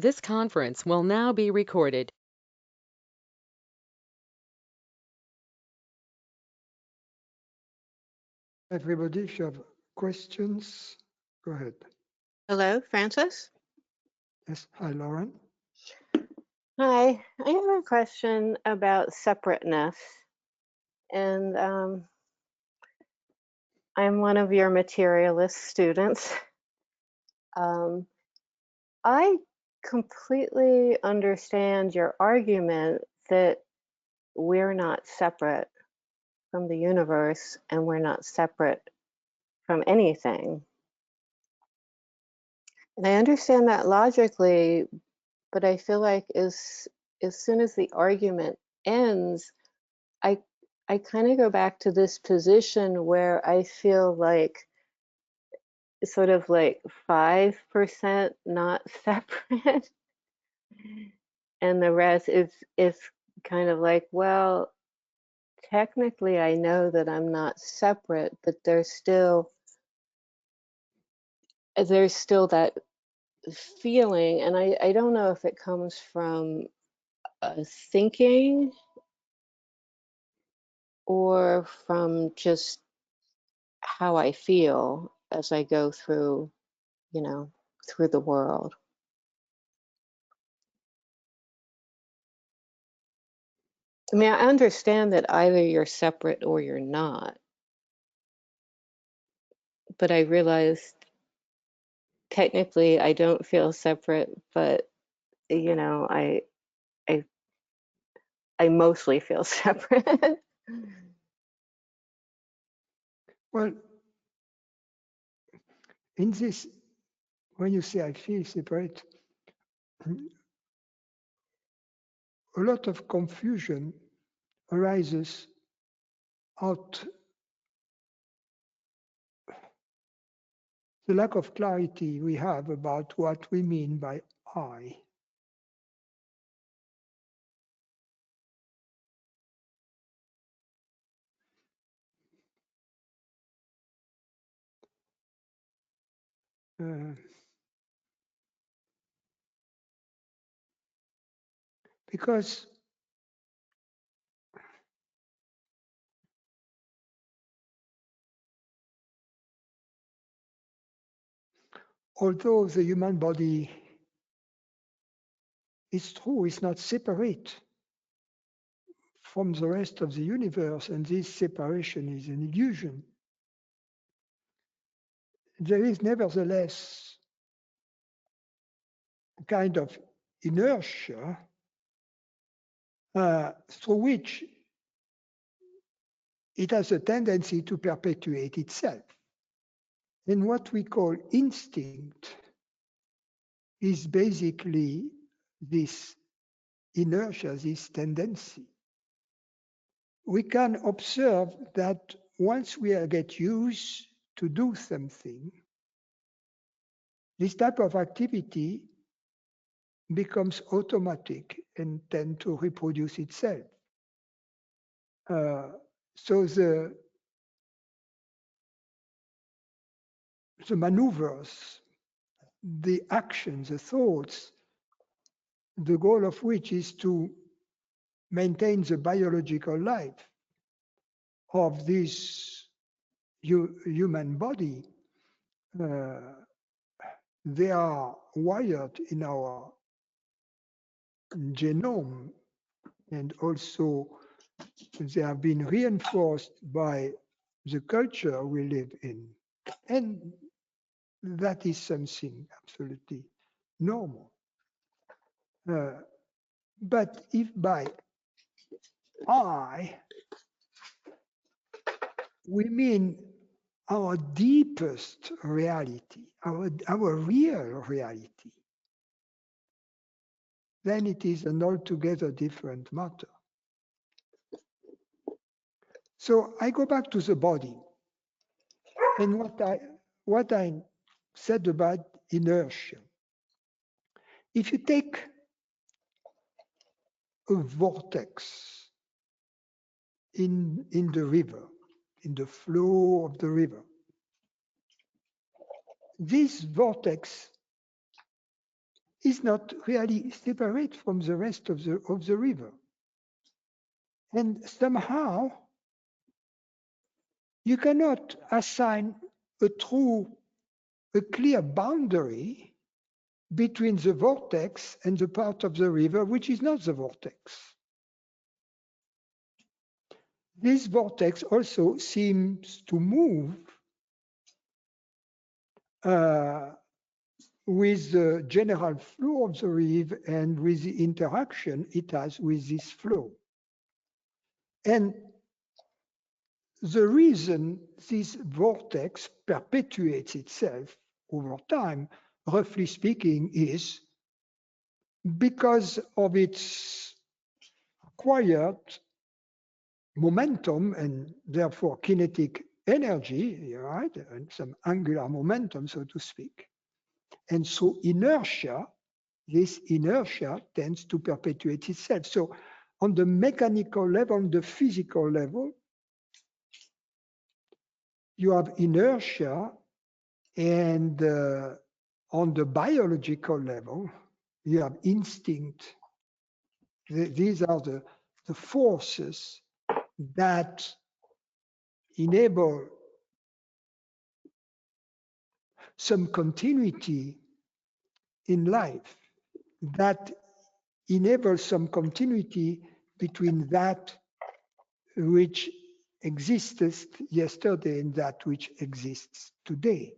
This conference will now be recorded. Everybody, if you have questions, go ahead. Hello, Francis. Yes, hi, Lauren. Hi, I have a question about separateness. And I'm one of your materialist students. I completely understand your argument that we're not separate from the universe and we're not separate from anything. And I understand that logically, but I feel like as soon as the argument ends, I kind of go back to this position where I feel like sort of like 5% not separate, and the rest is kind of like, well, technically I know that I'm not separate, but there's still that feeling, and I don't know if it comes from thinking or from just how I feel as I go through, through the world. I mean, I understand that either you're separate or you're not, but I realized technically I don't feel separate, but I I I mostly feel separate. Well, in this, when you say I feel separate, a lot of confusion arises out the lack of clarity we have about what we mean by I. Because although the human body is true, is not separate from the rest of the universe, and this separation is an illusion, there is nevertheless a kind of inertia through which it has a tendency to perpetuate itself. And what we call instinct is basically this inertia, this tendency. We can observe that once we get used to do something, this type of activity becomes automatic and tend to reproduce itself. So the maneuvers, the actions, the thoughts, the goal of which is to maintain the biological life of this human body, they are wired in our genome, and also they have been reinforced by the culture we live in. And that is something absolutely normal. But if by I, we mean our deepest reality, our real reality, then it is an altogether different matter. So I go back to the body, and what I said about inertia. If you take a vortex in the river, in the flow of the river, this vortex is not really separate from the rest of the river. And somehow you cannot assign a clear boundary between the vortex and the part of the river which is not the vortex. This vortex also seems to move with the general flow of the river and with the interaction it has with this flow. And the reason this vortex perpetuates itself over time, roughly speaking, is because of its acquired momentum and therefore kinetic energy, right, and some angular momentum, so to speak. And so inertia, this inertia tends to perpetuate itself. So on the mechanical level, on the physical level, you have inertia, and on the biological level, you have instinct. These are the forces that enable some continuity in life, that enable some continuity between that which existed yesterday and that which exists today.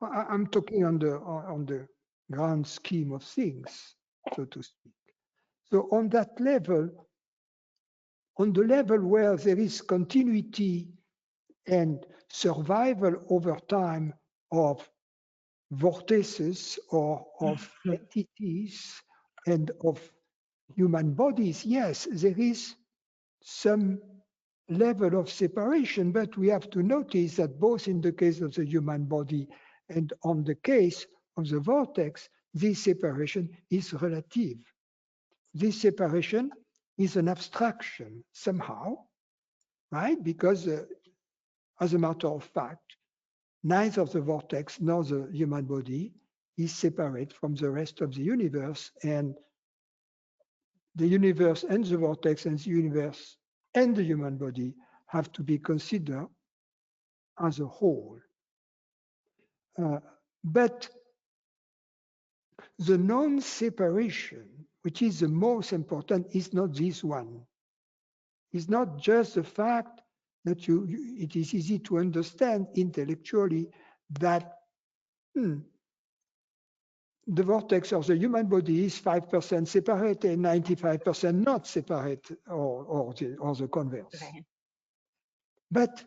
I'm talking on the grand scheme of things, so to speak. So on that level, on the level where there is continuity and survival over time of vortices or of entities and of human bodies, yes, there is some level of separation, but we have to notice that both in the case of the human body and on the case of the vortex, this separation is relative. This separation is an abstraction somehow, right? Because as a matter of fact, neither the vortex nor the human body is separate from the rest of the universe, and the universe and the vortex and the universe and the human body have to be considered as a whole. But the non-separation, which is the most important, is not this one. It's not just the fact that it is easy to understand intellectually that the vortex of the human body is 5% separate and 95% not separate, or the converse. Right. But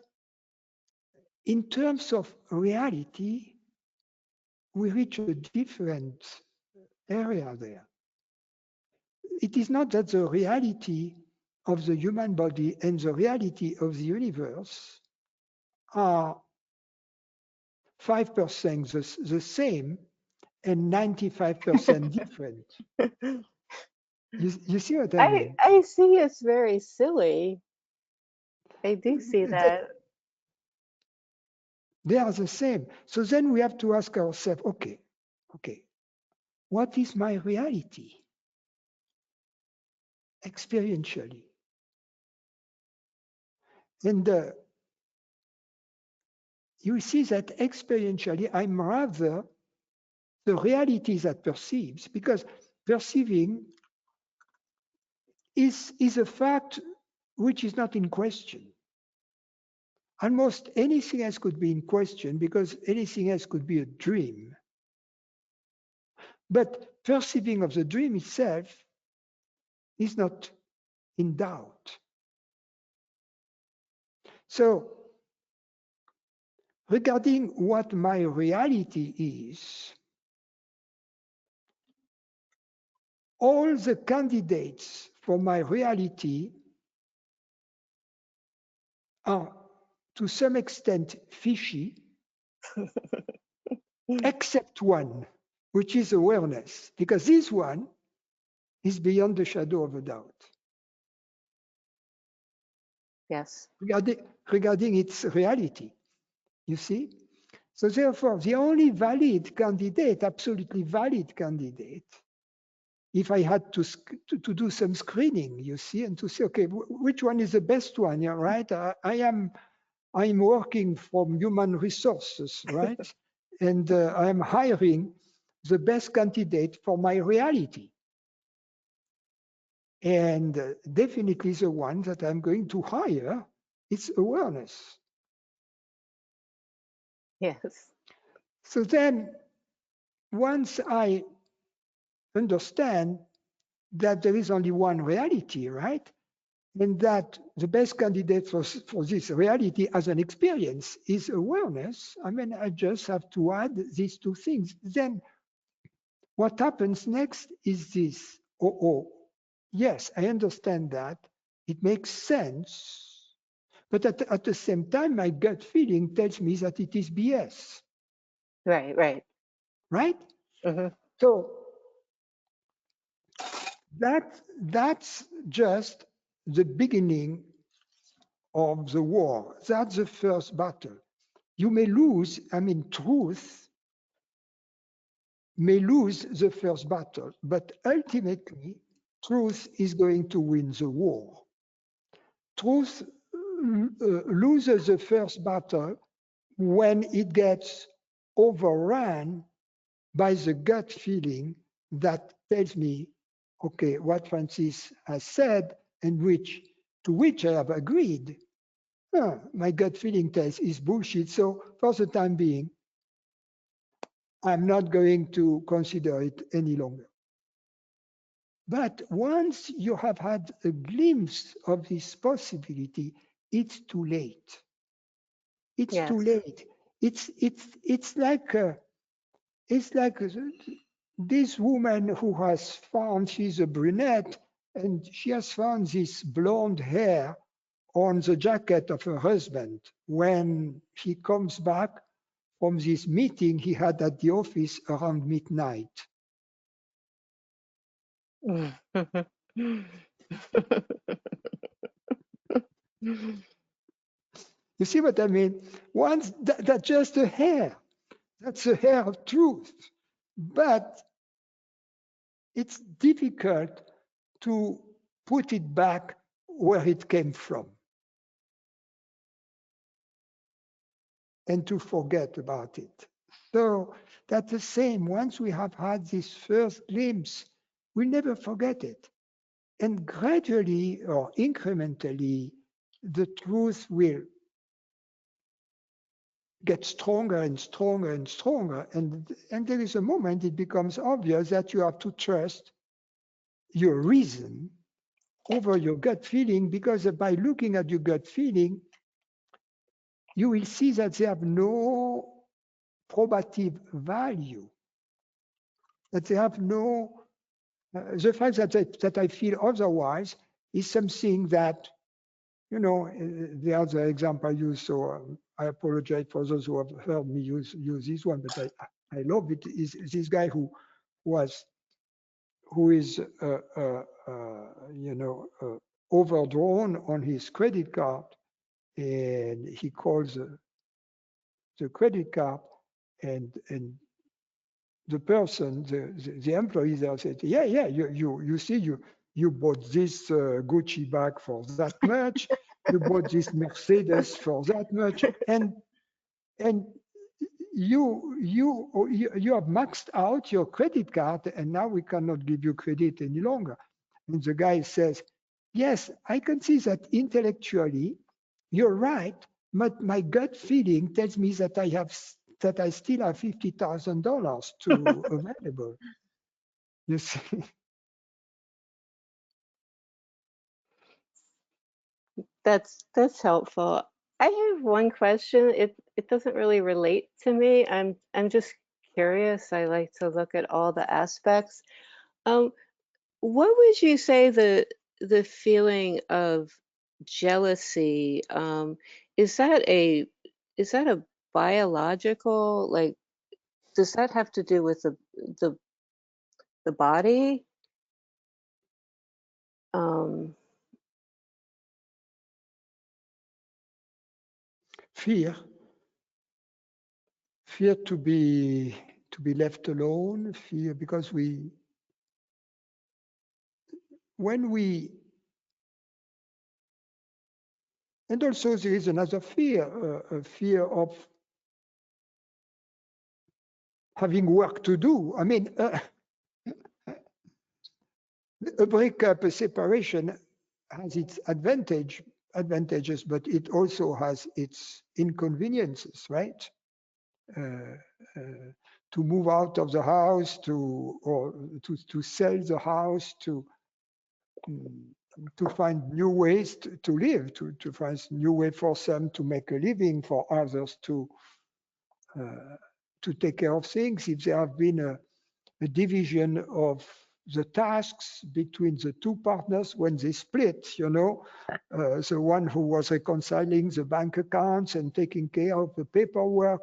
in terms of reality, we reach a different area there. It is not that the reality of the human body and the reality of the universe are 5% the same and 95% different. You see what I mean? I see it's very silly. I do see that. They are the same. So then we have to ask ourselves, okay, what is my reality experientially? And you see that experientially, I'm rather the reality that perceives, because perceiving is a fact which is not in question. Almost anything else could be in question because anything else could be a dream. But perceiving of the dream itself is not in doubt. So, regarding what my reality is, all the candidates for my reality are to some extent fishy, except one, which is awareness, because this one is beyond the shadow of a doubt. Yes. Regarding its reality, you see? So therefore, the only valid candidate, absolutely valid candidate, if I had to do some screening, you see, and to say, okay, which one is the best one? Yeah, right. I'm working from human resources, right, and I am hiring the best candidate for my reality, and definitely the one that I'm going to hire is awareness. Yes. So then, once I understand that there is only one reality, right? And that the best candidate for this reality as an experience is awareness. I mean, I just have to add these two things. Then what happens next is this. Oh, yes, I understand that. It makes sense. But at the same time, my gut feeling tells me that it is BS. Right. Right? Hmm. So that's just the beginning of the war. That's the first battle. You may lose, I mean, truth may lose the first battle, but ultimately, truth is going to win the war. Truth loses the first battle when it gets overrun by the gut feeling that tells me, okay, what Francis has said and to which I have agreed, my gut feeling tells is bullshit. So for the time being, I'm not going to consider it any longer. But once you have had a glimpse of this possibility, it's too late. It's too Yes. late. It's like this woman who has found, she's a brunette, and she has found this blonde hair on the jacket of her husband when he comes back from this meeting he had at the office around midnight. You see what I mean? Once that's just a hair. That's a hair of truth. But it's difficult to put it back where it came from and to forget about it. So that's the same. Once we have had this first glimpse, we'll never forget it. And gradually or incrementally, the truth will get stronger and stronger and stronger. And there is a moment it becomes obvious that you have to trust your reason over your gut feeling, because by looking at your gut feeling, you will see that they have no probative value, that they have no, the fact that I feel otherwise is something that, the other example I use, so I apologize for those who have heard me use this one, but I love it, is this guy who is, overdrawn on his credit card, and he calls the credit card, and the person, the employee there said, yeah, you see, you bought this Gucci bag for that much, you bought this Mercedes for that much, and you have maxed out your credit card, and now we cannot give you credit any longer. And the guy says, yes, I can see that intellectually, you're right, but my gut feeling tells me that I still have $50,000 to available. You see, That's helpful. I have one question. It doesn't really relate to me. I'm just curious. I like to look at all the aspects. Um, what would you say the feeling of jealousy, is that a is that a biological, like, does that have to do with the the body? Um, fear, fear to be left alone, fear because and also there is another fear, a fear of having work to do. I mean, a breakup, a separation has its advantages, but it also has its inconveniences, right? To move out of the house, to sell the house, to find new ways to live, to find new way for some to make a living, for others to take care of things. If there have been a division of the tasks between the two partners when they split, the one who was reconciling the bank accounts and taking care of the paperwork,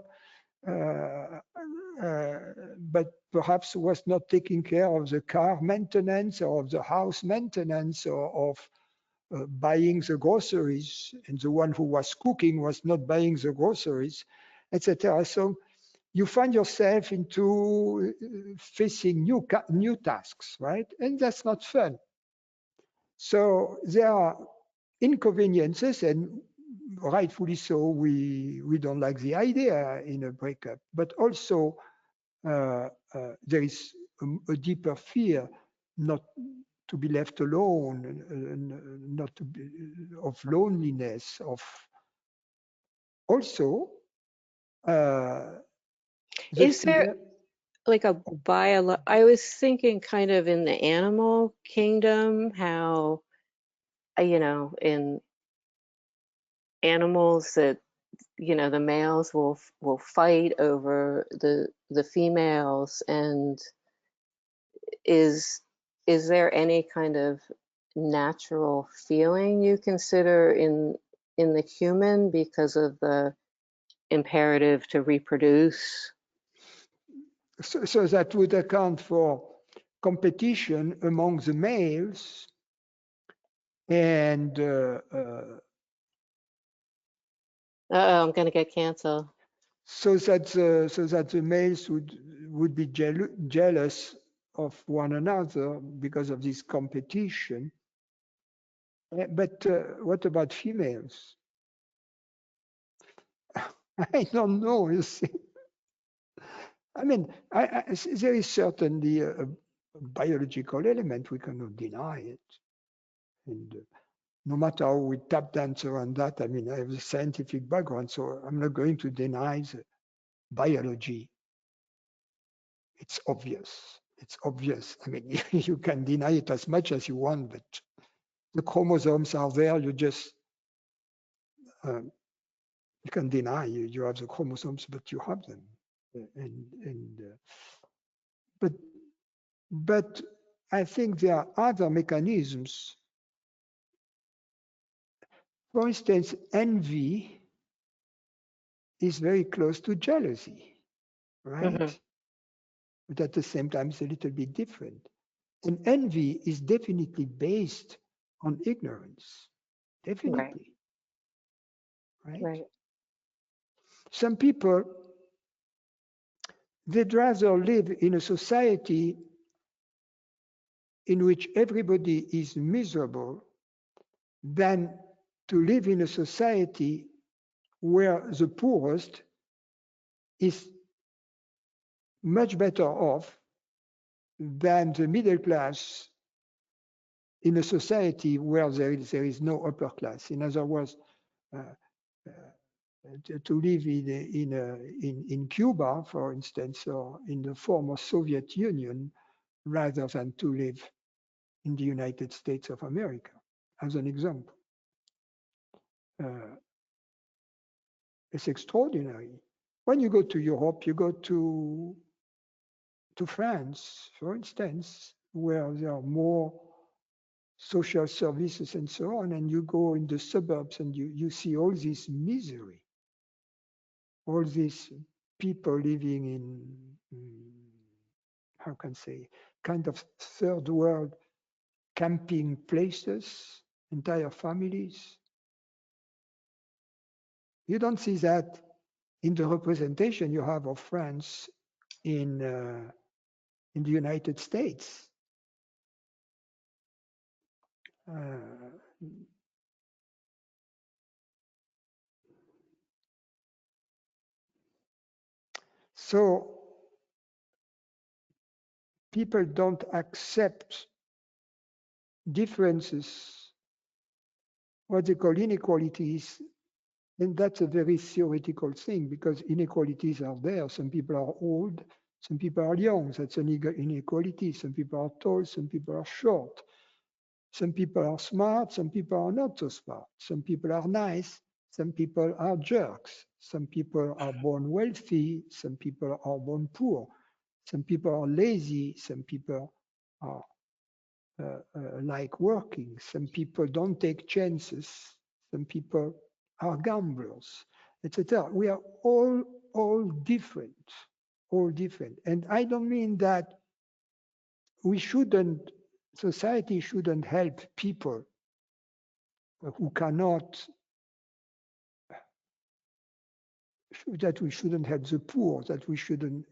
but perhaps was not taking care of the car maintenance or of the house maintenance or of buying the groceries, and the one who was cooking was not buying the groceries, etc. So you find yourself into facing new tasks, right? And that's not fun. So there are inconveniences, and rightfully so, we don't like the idea in a breakup, but also there is a deeper fear not to be left alone, not to be, of loneliness, of also the Is there fear like a I was thinking kind of in the animal kingdom, how, in animals that, the males will fight over the females, and is there any kind of natural feeling you consider in the human because of the imperative to reproduce? so that would account for competition among the males and I'm gonna get canceled. so that the males would be jealous of one another because of this competition. But what about females? I don't know. You see, I mean, there is certainly a biological element. We cannot deny it. And no matter how we tap dance around that, I mean, I have a scientific background, so I'm not going to deny the biology. It's obvious. It's obvious. I mean, you can deny it as much as you want, but the chromosomes are there. You just you can deny you have the chromosomes, but you have them. But I think there are other mechanisms. For instance, envy is very close to jealousy, right? Mm-hmm. But at the same time, it's a little bit different. And envy is definitely based on ignorance, Right, definitely, right? right. Some people, they'd rather live in a society in which everybody is miserable than to live in a society where the poorest is much better off than the middle class in a society where there is no upper class. In other words, uh, to live in Cuba, for instance, or in the former Soviet Union, rather than to live in the United States of America, as an example. It's extraordinary. When you go to Europe, you go to France, for instance, where there are more social services and so on, and you go in the suburbs and you see all this misery, all these people living in, how can I say, kind of third world camping places, entire families. You don't see that in the representation you have of France in the United States. So people don't accept differences, what they call inequalities, and that's a very theoretical thing because inequalities are there. Some people are old, some people are young. That's an inequality. Some people are tall, some people are short. Some people are smart, some people are not so smart. Some people are nice, some people are jerks. Some people are born wealthy, some people are born poor. Some people are lazy, some people are like working. Some people don't take chances. Some people are gamblers, etc. We are all different, all different. And I don't mean that society shouldn't help people who cannot, that we shouldn't help the poor, that we shouldn't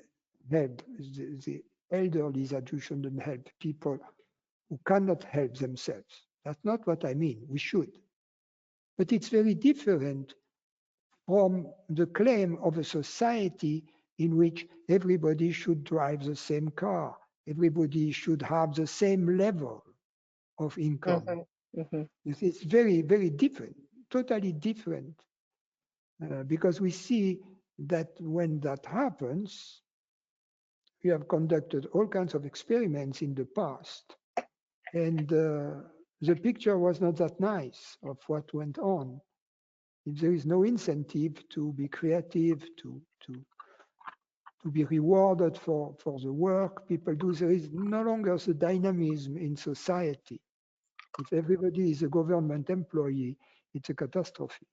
help the elderly, that we shouldn't help people who cannot help themselves. That's not what I mean. We should. But it's very different from the claim of a society in which everybody should drive the same car, everybody should have the same level of income. It's very, very different, totally different. Because we see that when that happens, we have conducted all kinds of experiments in the past, and the picture was not that nice of what went on. If there is no incentive to be creative, to be rewarded for the work people do, there is no longer the dynamism in society. If everybody is a government employee, it's a catastrophe.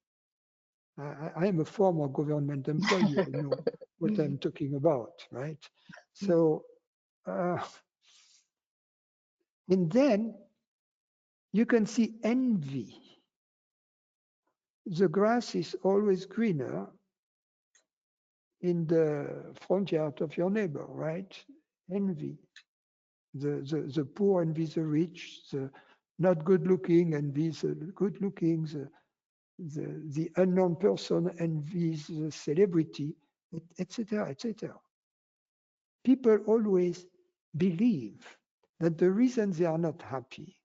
I am a former government employee. I know what I'm talking about, right? So, and then you can see envy. The grass is always greener in the front yard of your neighbor, right? Envy. The poor envy the rich, the not good looking envies the good looking, the unknown person envies the celebrity, etc., etc. People always believe that the reason they are not happy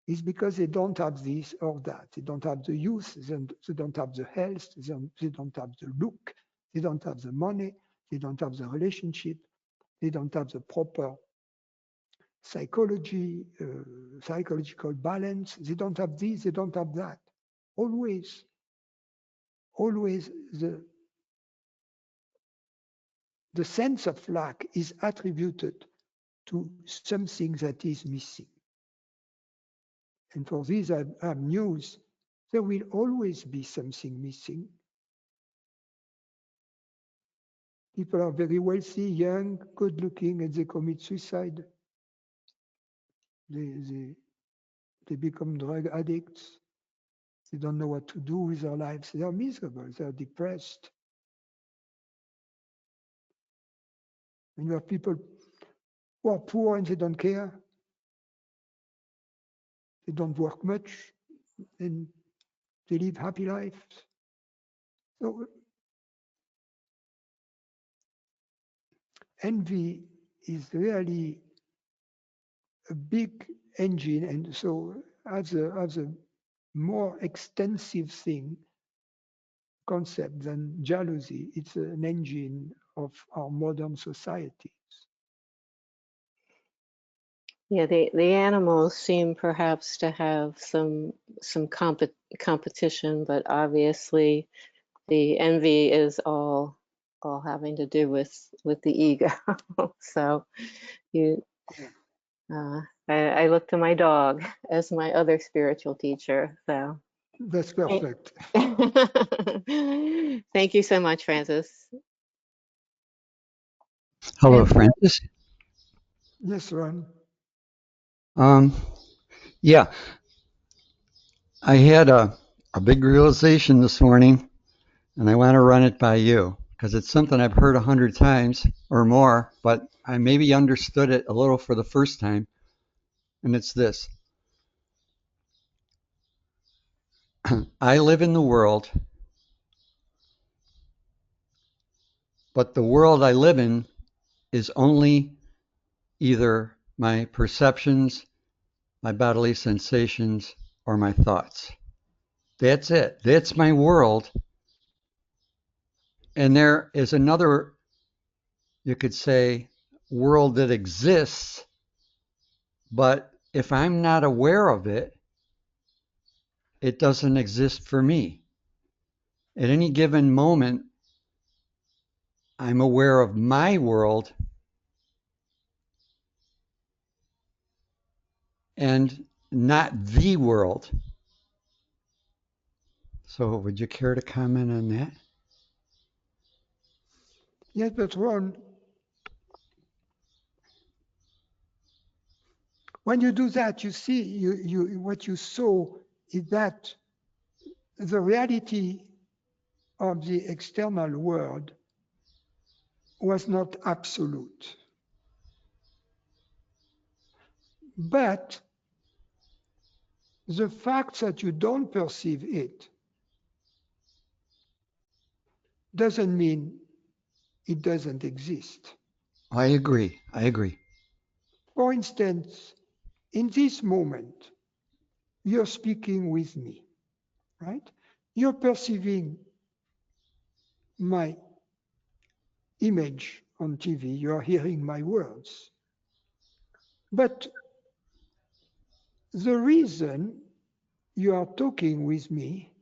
is because they don't have this or that. They don't have the youth, they don't have the health, they don't have the look, they don't have the money, they don't have the relationship, they don't have the proper psychological balance. They don't have this, they don't have that. Always the sense of lack is attributed to something that is missing. And for this, I have news. There will always be something missing. People are very wealthy, young, good looking, and they commit suicide. They become drug addicts. They don't know what to do with their lives. They are miserable. They are depressed. And you have people who are poor and they don't care. They don't work much and they live happy lives. So envy is really a big engine, and so as a more extensive concept than jealousy, it's an engine of our modern societies. Yeah, the animals seem perhaps to have some competition, but obviously the envy is all having to do with the ego. So I look to my dog as my other spiritual teacher. So That's perfect. thank you so much, Francis. Hello, Francis. Yes, Ron. Yeah, I had a big realization this morning, and I want to run it by you. because it's something I've heard 100 times or more, but I maybe understood it a little for the first time. And it's this: I live in the world, but the world I live in is only either my perceptions, my bodily sensations, or my thoughts. That's it. That's my world. And there is another, you could say, world that exists, but if I'm not aware of it, it doesn't exist for me. At any given moment, I'm aware of my world and not the world. So, would you care to comment on that? Yes, but Ron, when you do that, you see, what you saw is that the reality of the external world was not absolute. But the fact that you don't perceive it doesn't mean it doesn't exist. I agree. I agree. For instance, in this moment, you're speaking with me, right? You're perceiving my image on TV, you're hearing my words. But the reason you are talking with me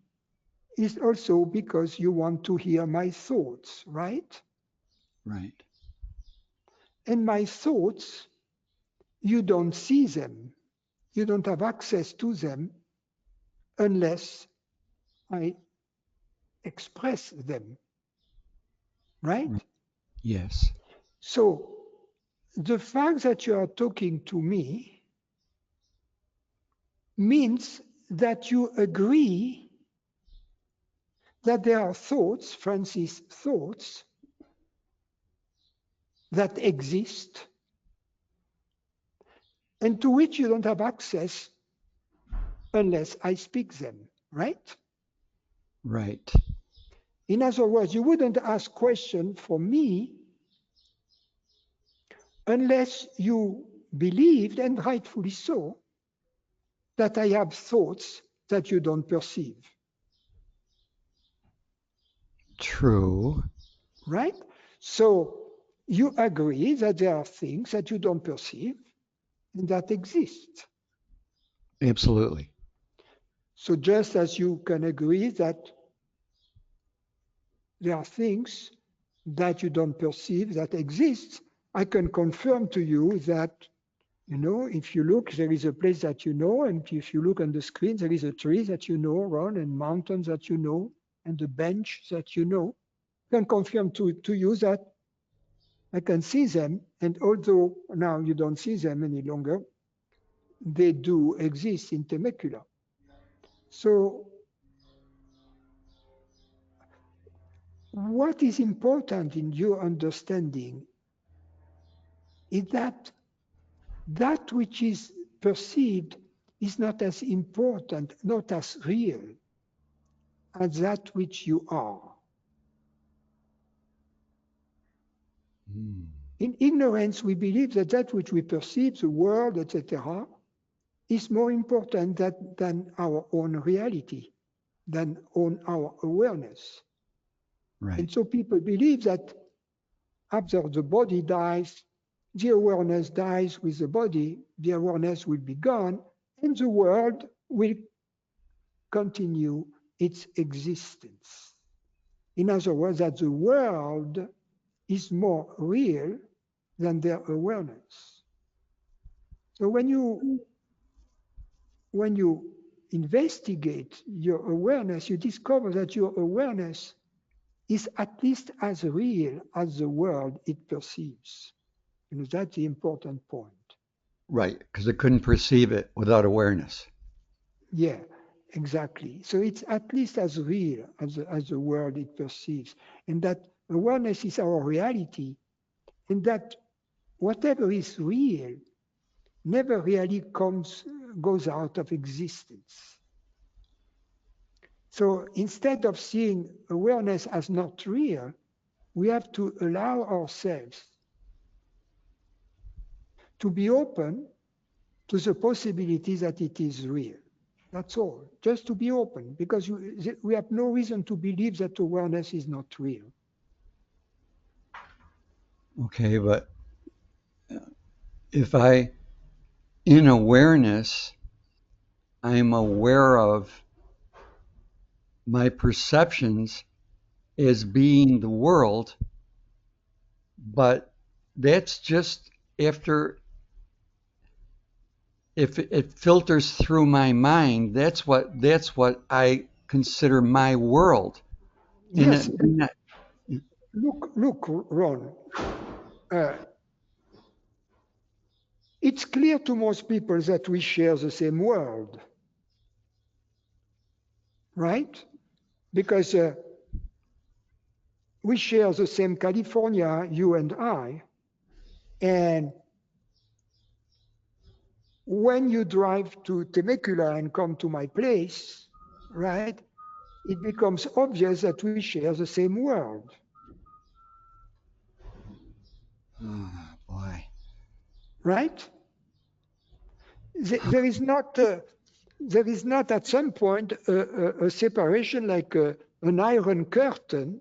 is also because you want to hear my thoughts, right? Right. And my thoughts, you don't see them. You don't have access to them unless I express them, right? Right. Yes. So the fact that you are talking to me means that you agree that there are thoughts, Francis, thoughts that exist and to which you don't have access unless I speak them, right? Right. In other words, you wouldn't ask question for me unless you believed, and rightfully so, that I have thoughts that you don't perceive, True. right? So you agree that there are things that you don't perceive and that exist. Absolutely. So just as you can agree that there are things that you don't perceive that exist, I can confirm to you that, if you look, there is a place that you know, and if you look on the screen, there is a tree that you know, Ron, and mountains that you know, and a bench that you know. I can confirm to you that I can see them, and although now you don't see them any longer, they do exist in Temecula. So what is important in your understanding is that which is perceived is not as important, not as real as that which you are. Mm. In ignorance, we believe that which we perceive, the world, etc., is more important than our own reality, than on our awareness. Right. And so people believe that after the body dies, the awareness dies with the body, the awareness will be gone, and the world will continue its existence. In other words, that the world is more real than their awareness. So when you investigate your awareness, you discover that your awareness is at least as real as the world it perceives. That's the important point. Right. Because it couldn't perceive it without awareness. Yeah, exactly. So it's at least as real as the world it perceives. And that awareness is our reality, and that whatever is real never really goes out of existence. So instead of seeing awareness as not real, we have to allow ourselves to be open to the possibility that it is real. That's all. Just to be open, because we have no reason to believe that awareness is not real. Okay, but if in awareness, I'm aware of my perceptions as being the world, but that's just after, if it filters through my mind, that's what I consider my world. Yes, And look, Ron. It's clear to most people that we share the same world, right? Because we share the same California, you and I. And when you drive to Temecula and come to my place, right, it becomes obvious that we share the same world. oh boy. Right? There is not at some point a separation like an iron curtain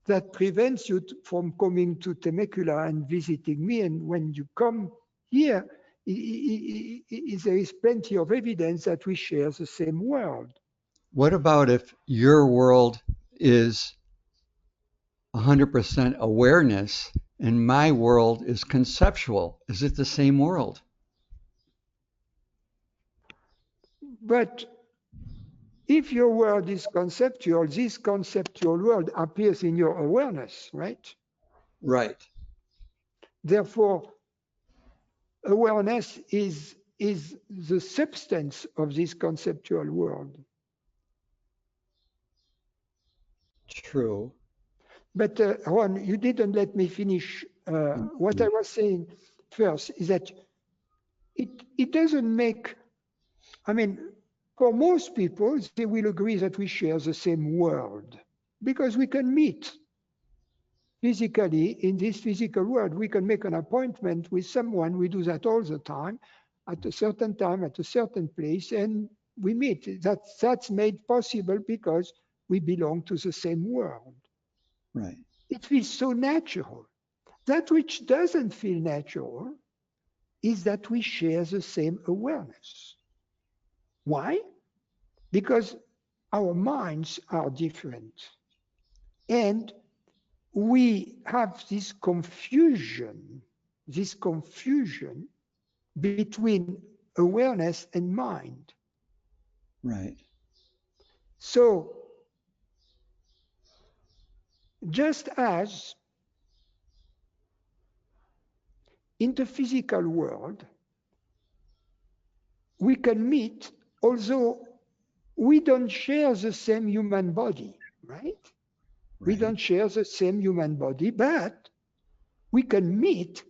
that prevents you from coming to Temecula and visiting me. And when you come here, there is plenty of evidence that we share the same world. What about if your world is 100% awareness and my world is conceptual? Is it the same world? But if your world is conceptual, this conceptual world appears in your awareness, right? Right. Therefore, awareness is the substance of this conceptual world. True. But Ron, you didn't let me finish. What I was saying first is that it doesn't make, I mean, for most people, they will agree that we share the same world because we can meet physically in this physical world. We can make an appointment with someone. We do that all the time at a certain time, at a certain place, and we meet. That's made possible because we belong to the same world. Right. It feels so natural. That which doesn't feel natural is that we share the same awareness. Why? Because our minds are different. And we have this confusion between awareness and mind. Right. So just as in the physical world, we can meet, although we don't share the same human body, right? We don't share the same human body, but we can meet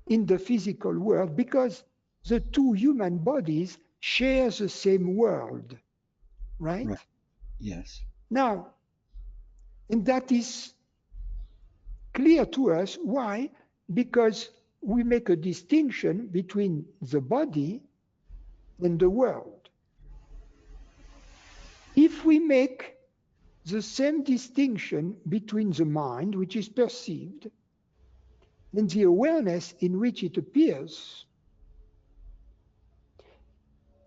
in the physical world because the two human bodies share the same world, right? Right. Yes. Now, and that is clear to us. Why? Because we make a distinction between the body and the world. If we make the same distinction between the mind, which is perceived, and the awareness in which it appears,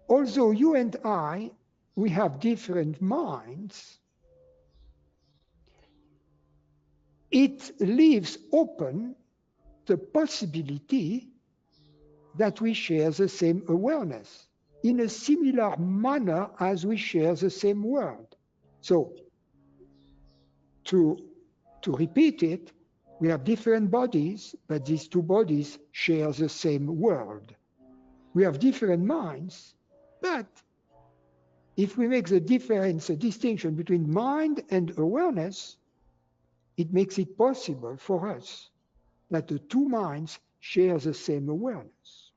although you and I, we have different minds, it leaves open the possibility that we share the same awareness in a similar manner as we share the same world. So, to repeat it, we have different bodies, but these two bodies share the same world. We have different minds, but if we make the difference, the distinction between mind and awareness, it makes it possible for us that the two minds share the same awareness.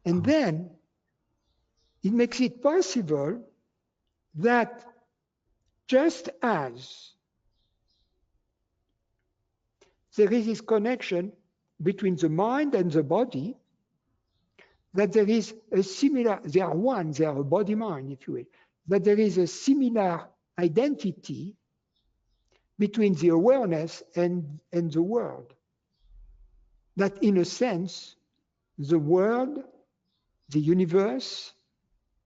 And then it makes it possible that just as there is this connection between the mind and the body, that there is a similar, they are one, they are a body-mind, if you will, that there is a similar identity between the awareness and the world. That in a sense, the world, the universe,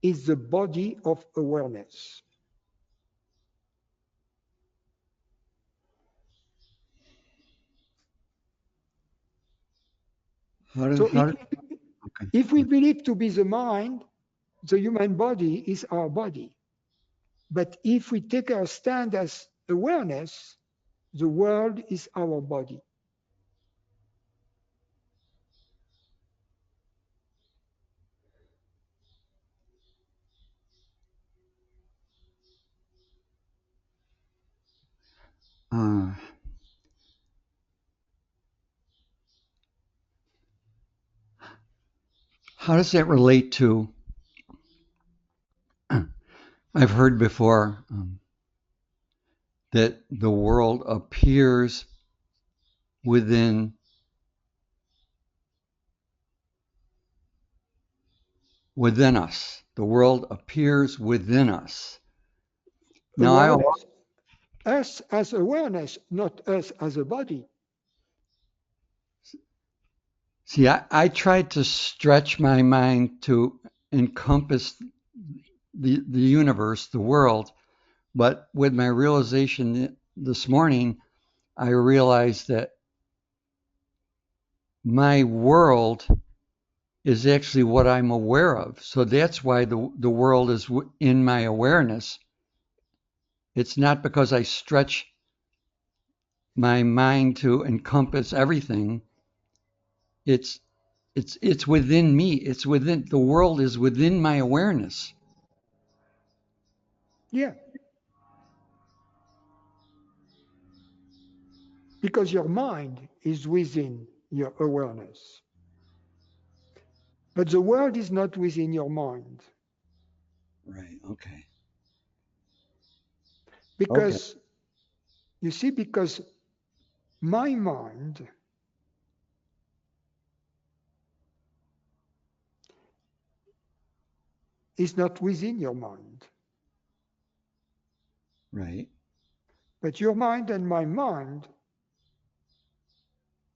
is the body of awareness. So if we believe to be the mind, the human body is our body. But if we take our stand as awareness, the world is our body. How does that relate to? I've heard before that the world appears within us. The world appears within us. Now, Awareness. Us as awareness, not us as a body. See, I tried to stretch my mind to encompass the universe, the world, but with my realization this morning, I realized that my world is actually what I'm aware of. So that's why the world is in my awareness. It's not because I stretch my mind to encompass everything. It's within me. It's within the world is within my awareness. Yeah. Because your mind is within your awareness. But the world is not within your mind. Right. Okay. Because, you see, because my mind is not within your mind. Right. But your mind and my mind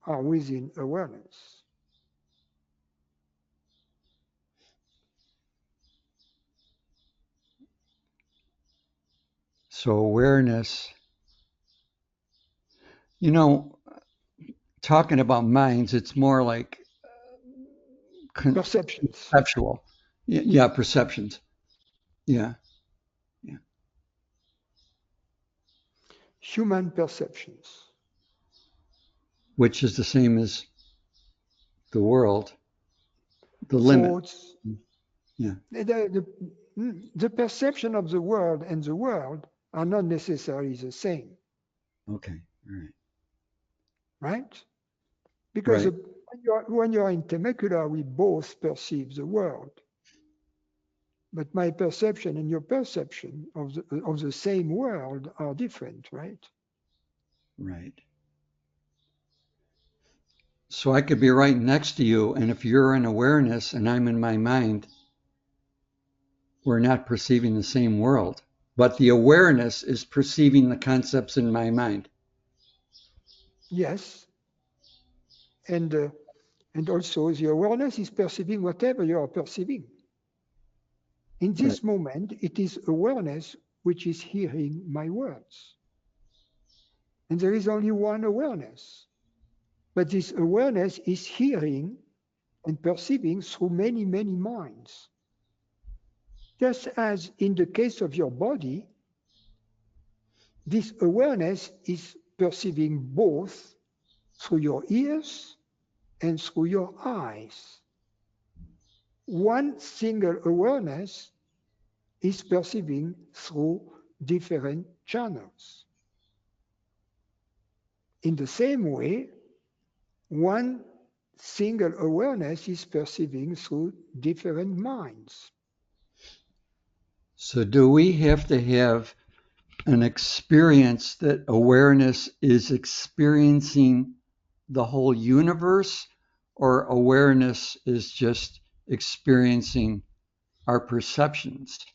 are within awareness. So awareness, talking about minds, it's more like Perceptions. conceptual. Yeah, perceptions. Yeah. Human perceptions. Which is the same as the world, the limit. Thoughts. Yeah. The perception of the world and the world are not necessarily the same. Okay. All right. Right? Because Right. when you're in Temecula, we both perceive the world. But my perception and your perception of the same world are different, right? Right. So I could be right next to you, and if you're in awareness and I'm in my mind, we're not perceiving the same world. But the awareness is perceiving the concepts in my mind. Yes. And also the awareness is perceiving whatever you are perceiving. In this moment, it is awareness which is hearing my words. And there is only one awareness. But this awareness is hearing and perceiving through many, many minds. Just as in the case of your body, this awareness is perceiving both through your ears and through your eyes. One single awareness is perceiving through different channels. In the same way, one single awareness is perceiving through different minds. So do we have to have an experience that awareness is experiencing the whole universe, or awareness is just experiencing our perceptions?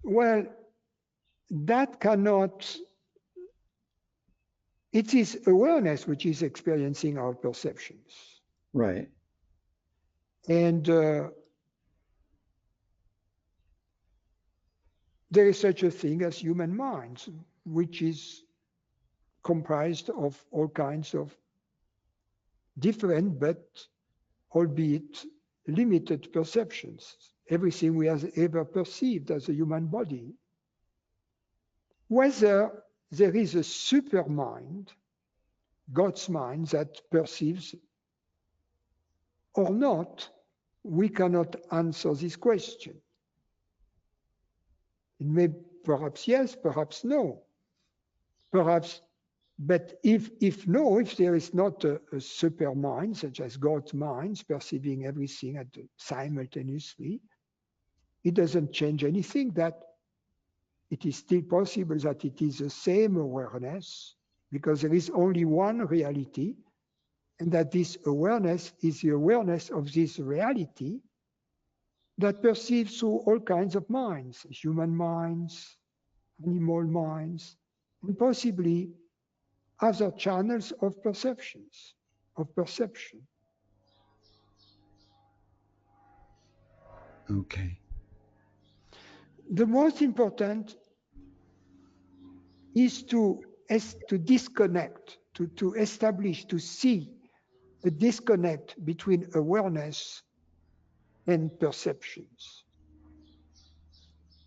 Well, that cannot, it is awareness which is experiencing our perceptions. Right. And there is such a thing as human minds, which is comprised of all kinds of different but albeit limited perceptions. Everything we have ever perceived as a human body. Whether there is a super mind, God's mind, that perceives or not, we cannot answer this question. It may perhaps yes, perhaps no. Perhaps, but if no, if there is not a super mind, such as God's mind, perceiving everything simultaneously, it doesn't change anything that it is still possible that it is the same awareness, because there is only one reality, and that this awareness is the awareness of this reality that perceives through all kinds of minds, human minds, animal minds, and possibly other channels of perceptions, of perception. Okay. The most important is to disconnect, to establish, to see a disconnect between awareness and perceptions.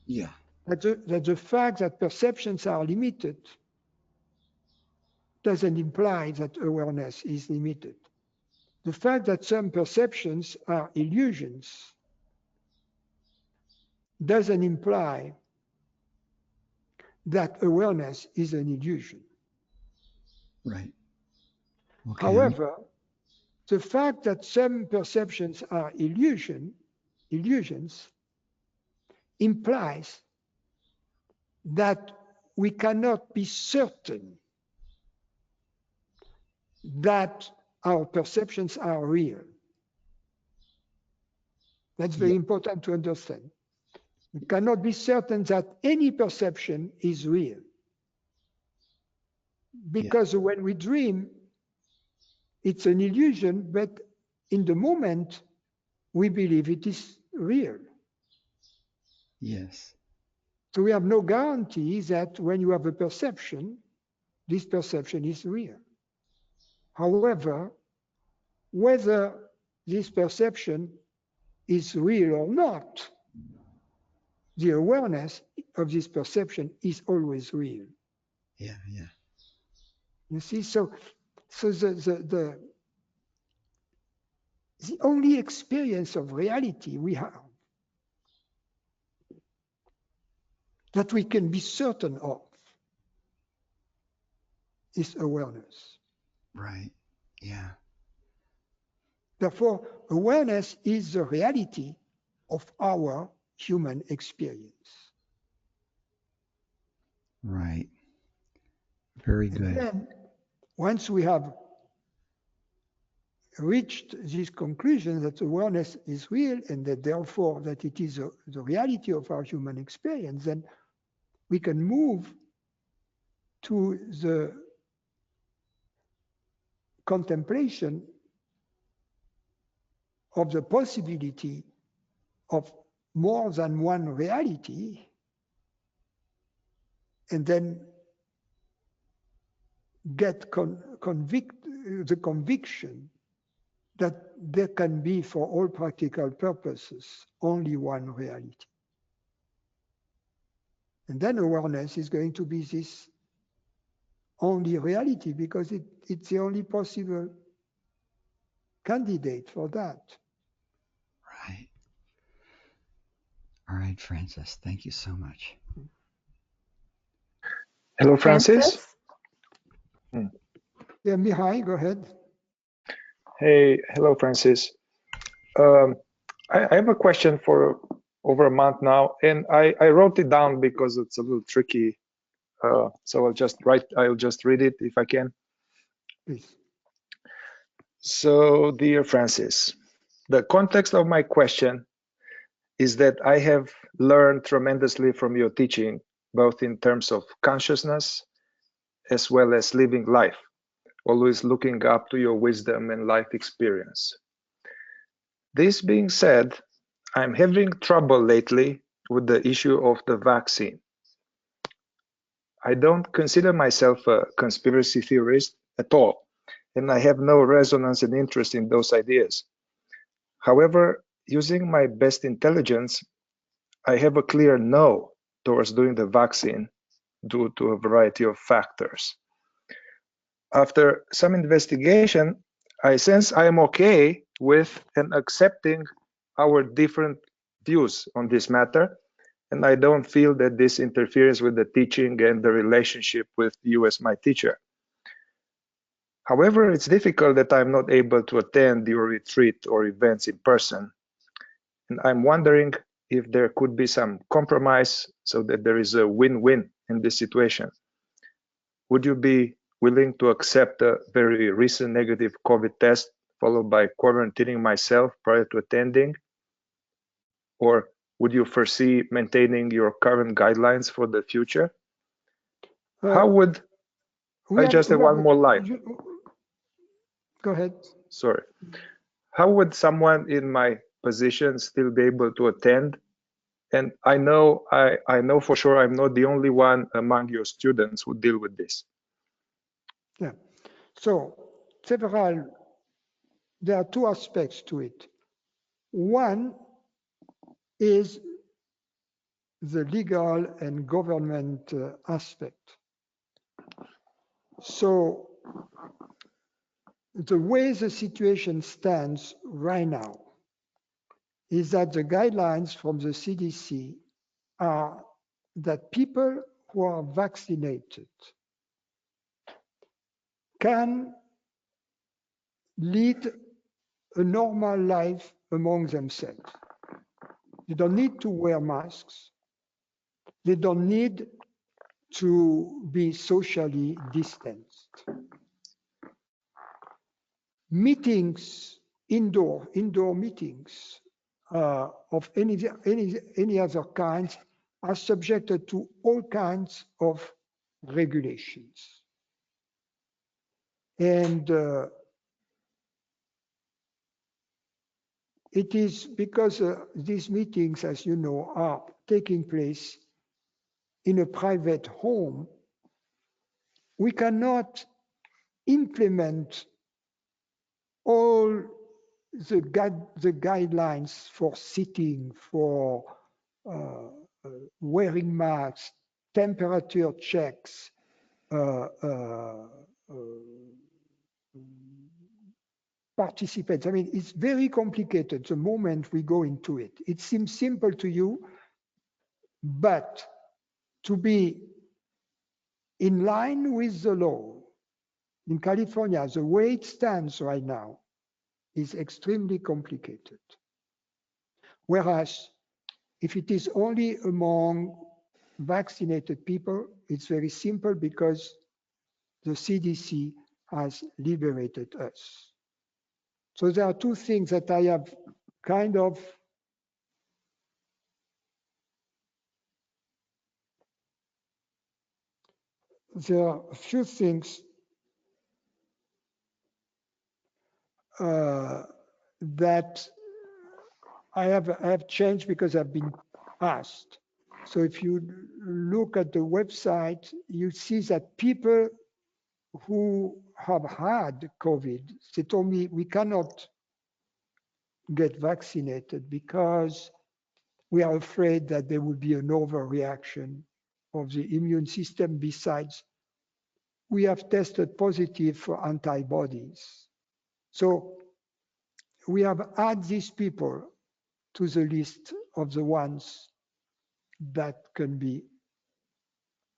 Yeah. That the fact that perceptions are limited doesn't imply that awareness is limited. The fact that some perceptions are illusions doesn't imply that awareness is an illusion. Right. Okay. However, the fact that some perceptions are illusions implies that we cannot be certain that our perceptions are real. That's very important to understand. We cannot be certain that any perception is real. Because when we dream, it's an illusion, but in the moment, we believe it is real. Yes. So we have no guarantee that when you have a perception, this perception is real. However, whether this perception is real or not, the awareness of this perception is always real. Yeah. Yeah. You see, so the only experience of reality we have that we can be certain of is awareness. Right. Yeah. Therefore, awareness is the reality of our human experience. Right. Very And good. then, once we have reached this conclusion that awareness is real and that therefore that it is the reality of our human experience, then we can move to the contemplation of the possibility of more than one reality, and then get the conviction that there can be, for all practical purposes, only one reality. And then awareness is going to be this only reality, because it's the only possible candidate for that. Right. All right, Francis, thank you so much. Hello, Francis. Francis? Yeah, Mihai, go ahead. Hey, hello, Francis. I have a question for over a month now, and I wrote it down because it's a little tricky. So I'll just read it if I can. Please. So, dear Francis, the context of my question is that I have learned tremendously from your teaching, both in terms of consciousness as well as living life, always looking up to your wisdom and life experience. This being said, I'm having trouble lately with the issue of the vaccine. I don't consider myself a conspiracy theorist at all, and I have no resonance and interest in those ideas. However, using my best intelligence, I have a clear no towards doing the vaccine due to a variety of factors. After some investigation, I sense I am okay with and accepting our different views on this matter, and I don't feel that this interferes with the teaching and the relationship with you as my teacher. However, it's difficult that I'm not able to attend your retreat or events in person, and I'm wondering if there could be some compromise so that there is a win-win in this situation. Would you be willing to accept a very recent negative COVID test followed by quarantining myself prior to attending? Or would you foresee maintaining your current guidelines for the future? How would I just have one more line? Go ahead. Sorry. How would someone in my position still be able to attend? And I know for sure I'm not the only one among your students who deal with this. Yeah. So there are two aspects to it. One is the legal and government aspect. So the way the situation stands right now is that the guidelines from the CDC are that people who are vaccinated can lead a normal life among themselves. They don't need to wear masks. They don't need to be socially distanced. Meetings, indoor meetings of any other kinds are subjected to all kinds of regulations. And it is because these meetings, as you know, are taking place in a private home, we cannot implement all the guidelines for sitting, for wearing masks, temperature checks, participants. I mean, it's very complicated the moment we go into it. It seems simple to you, but to be in line with the law in California, the way it stands right now, is extremely complicated. Whereas if it is only among vaccinated people, it's very simple because the CDC has liberated us. So there are two things that I have kind of there are a few things that I have changed because I've been asked. So if you look at the website, you see that people who have had COVID, they told me we cannot get vaccinated because we are afraid that there will be an overreaction of the immune system. Besides, we have tested positive for antibodies. So we have added these people to the list of the ones that can be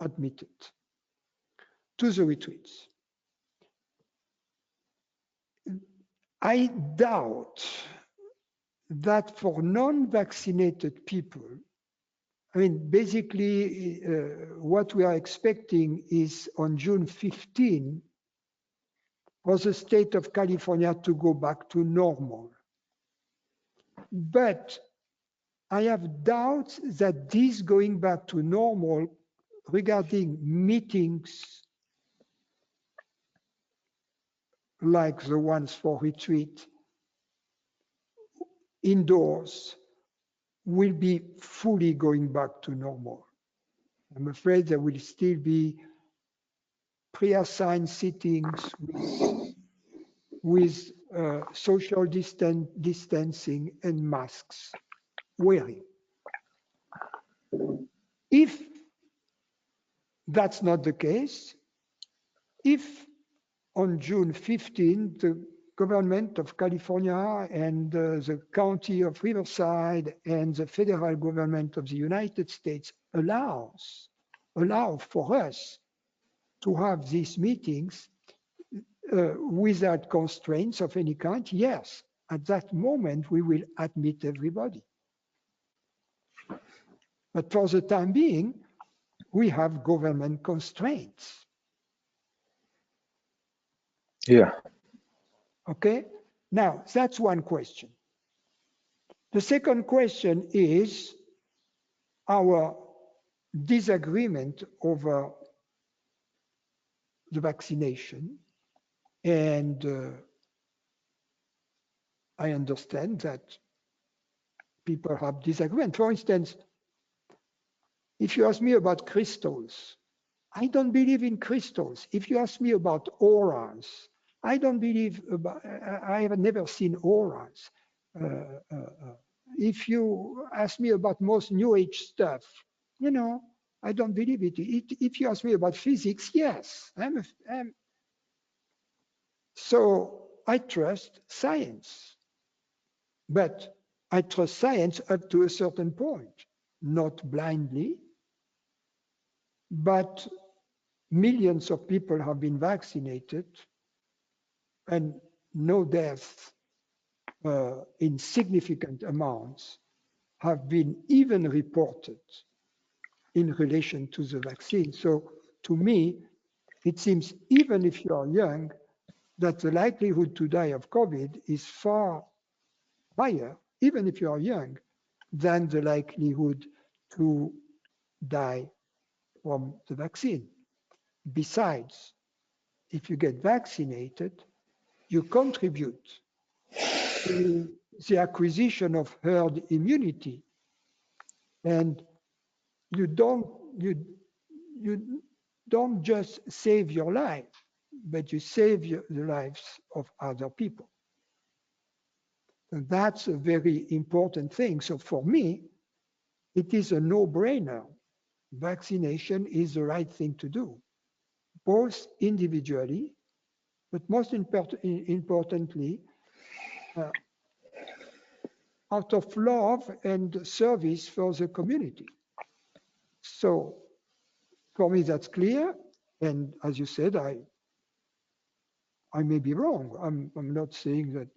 admitted to the retreats. I doubt that for non-vaccinated people, I mean, basically, what we are expecting is on June 15 for the state of California to go back to normal. But I have doubts that this going back to normal regarding meetings like the ones for retreat indoors will be fully going back to normal. I'm afraid there will still be pre-assigned sittings with social distancing and masks wearing. If that's not the case, if on June 15, the government of California and the county of Riverside and the federal government of the United States allow for us to have these meetings without constraints of any kind, yes, at that moment we will admit everybody. But for the time being, we have government constraints. Yeah. Okay, now that's one question. The second question is our disagreement over the vaccination. And I understand that people have disagreement. For instance, if you ask me about crystals, I don't believe in crystals. If you ask me about auras, I don't believe about, I have never seen auras. If you ask me about most New Age stuff, you know, I don't believe it. If you ask me about physics, yes. So I trust science, but I trust science up to a certain point, not blindly, but millions of people have been vaccinated and no deaths in significant amounts have been even reported in relation to the vaccine. So to me, it seems even if you are young, that the likelihood to die of COVID is far higher, even if you are young, than the likelihood to die from the vaccine. Besides, if you get vaccinated, you contribute to the acquisition of herd immunity, and you don't just save your life, but you save the lives of other people. And that's a very important thing. So for me, it is a no-brainer. Vaccination is the right thing to do, both individually, but most importantly, out of love and service for the community. So for me, that's clear. And as you said, I may be wrong. I'm not saying that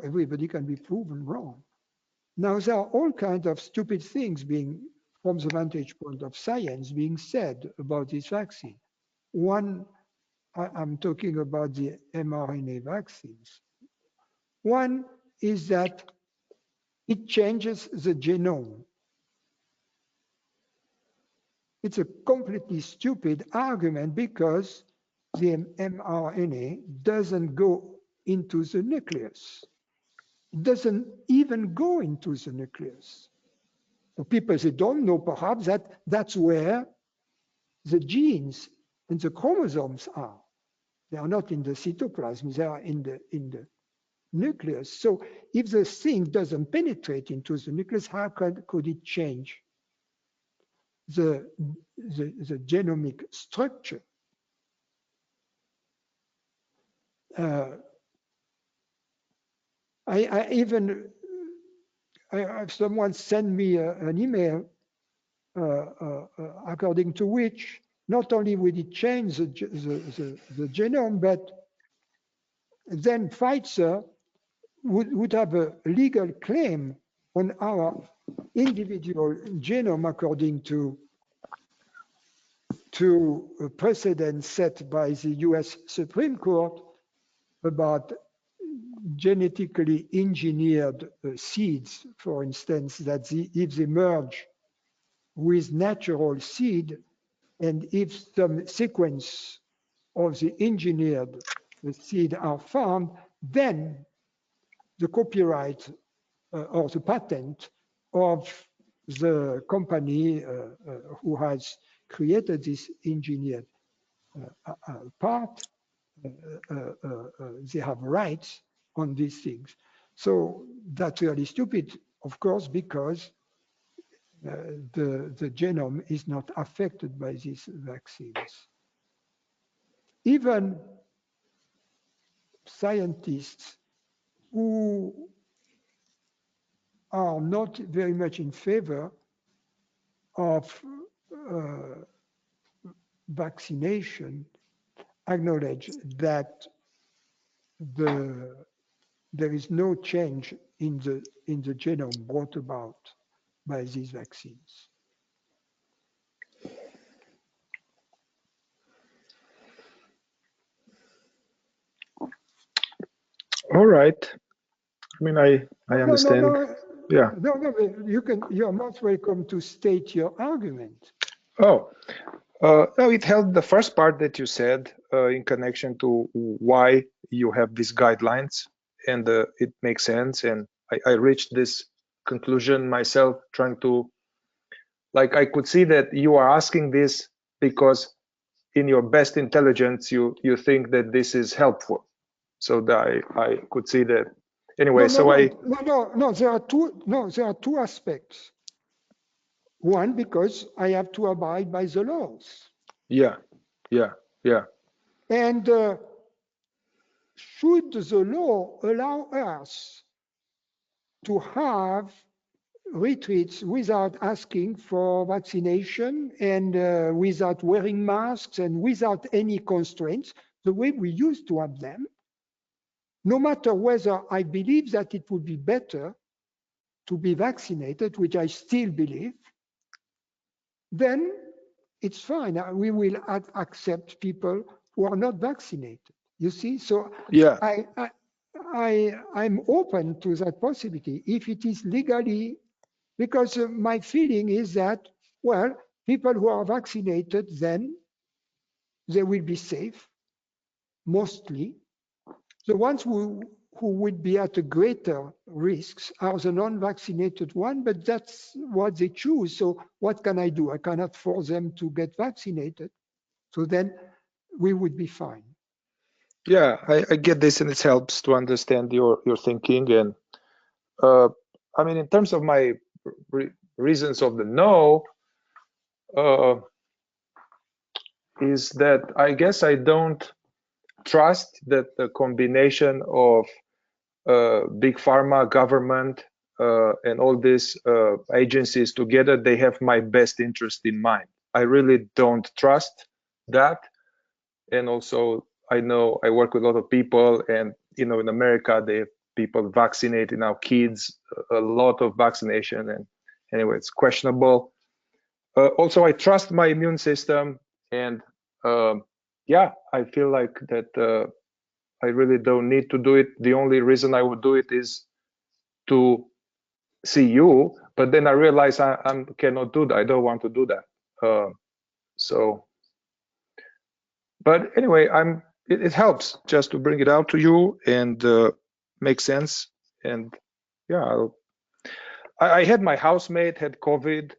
everybody can be proven wrong. Now, there are all kinds of stupid things being, from the vantage point of science, being said about this vaccine. One, I'm talking about the mRNA vaccines. One is that it changes the genome. It's a completely stupid argument because the mRNA doesn't go into the nucleus. It doesn't even go into the nucleus. So people, they don't know perhaps that that's where the genes and the chromosomes are. They are not in the cytoplasm, they are in the nucleus. So if the thing doesn't penetrate into the nucleus, how could it change the genomic structure? I even someone sent me an email according to which not only would it change the genome, but then Pfizer would have a legal claim on our individual genome according to a precedent set by the US Supreme Court about genetically engineered seeds, for instance, that if they merge with natural seed, and if some sequence of the engineered seed are found, then the copyright or the patent of the company who has created this engineered part, they have rights on these things. So that's really stupid, of course, because the genome is not affected by these vaccines. Even scientists who are not very much in favor of vaccination acknowledge that there is no change in the genome brought about by these vaccines. All right. I mean, I understand. No, Yeah. no, you're most welcome to state your argument. Oh, no, it held the first part that you said in connection to why you have these guidelines, and it makes sense. And I reached this conclusion myself, trying to, like, I could see that you are asking this because in your best intelligence, you think that this is helpful. So that I could see that. Anyway, no, there are two aspects. One, because I have to abide by the laws. Yeah. And should the law allow us to have retreats without asking for vaccination and without wearing masks and without any constraints, the way we used to have them, no matter whether I believe that it would be better to be vaccinated, which I still believe, then it's fine. We will accept people who are not vaccinated. You see, so yeah, I'm open to that possibility if it is legally, because my feeling is that, well, people who are vaccinated, then they will be safe, mostly. The ones who would be at a greater risks are the non-vaccinated one, but that's what they choose. So what can I do? I cannot force them to get vaccinated. So then we would be fine. Yeah, I get this, and it helps to understand your thinking. And I mean, in terms of my reasons of the no, is that I guess I don't trust that the combination of big pharma, government, and all these agencies together, they have my best interest in mind. I really don't trust that. And also, I know I work with a lot of people, and in America, they have people vaccinating our kids, a lot of vaccination, and anyway, it's questionable. Also, I trust my immune system, and yeah, I feel like that I really don't need to do it. The only reason I would do it is to see you, but then I realize I cannot do that. I don't want to do that. So, but anyway, it helps just to bring it out to you and make sense. And yeah, I had my housemate had COVID.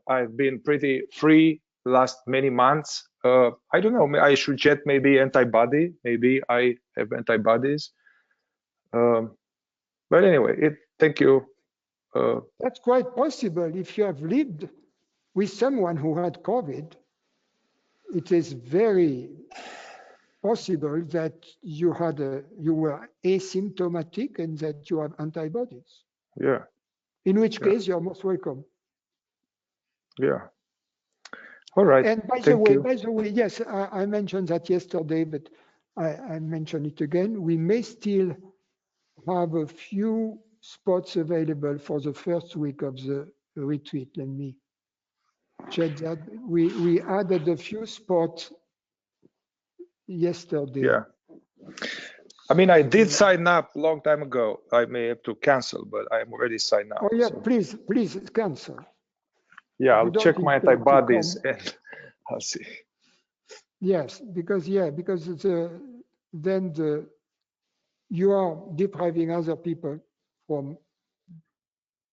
I've been pretty free last many months. I don't know. I should check maybe antibody. Maybe I have antibodies. But anyway, thank you. That's quite possible. If you have lived with someone who had COVID, it is very possible that you were asymptomatic and that you have antibodies. Yeah. In which Yeah. case, you're most welcome. Yeah. All right. And by the way, yes, I mentioned that yesterday, but I mention it again. We may still have a few spots available for the first week of the retreat. Let me check that. We added a few spots yesterday. Yeah. I mean, I did sign up a long time ago. I may have to cancel, but I'm already signed up. Oh yeah, so. please cancel. Yeah, You I'll don't check my intend to antibodies come. and I'll see. Yes, because then you are depriving other people from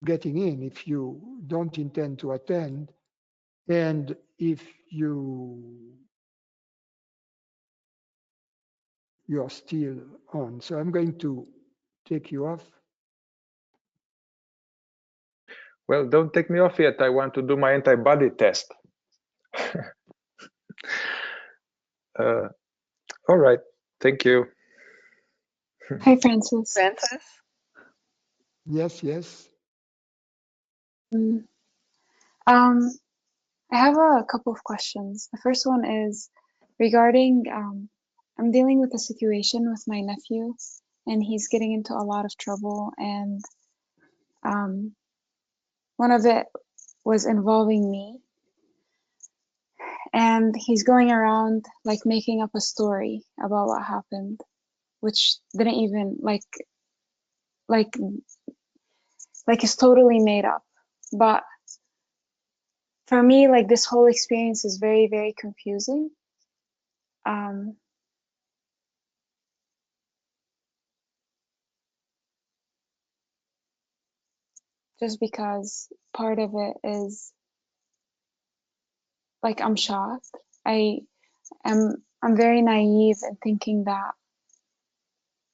getting in if you don't intend to attend, and if you're still on. So I'm going to take you off. Well, don't take me off yet. I want to do my antibody test. All right. Thank you. Hi, Francis. Yes. Mm. I have a couple of questions. The first one is regarding I'm dealing with a situation with my nephew, and he's getting into a lot of trouble, and one of it was involving me, and he's going around like making up a story about what happened, which didn't even like is totally made up. But for me, like, this whole experience is very, very confusing. Just because part of it is like, I'm shocked. I'm very naive in thinking that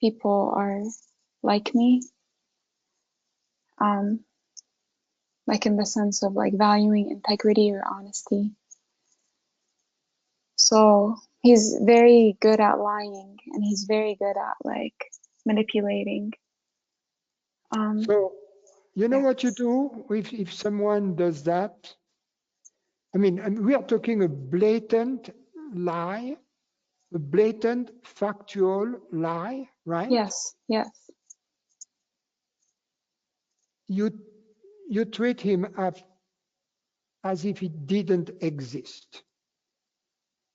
people are like me, like in the sense of like valuing integrity or honesty. So he's very good at lying, and he's very good at like manipulating. So you know Yeah. what you do if someone does that? I mean, we are talking a blatant lie, a blatant factual lie, right? Yes. You treat him as if it didn't exist.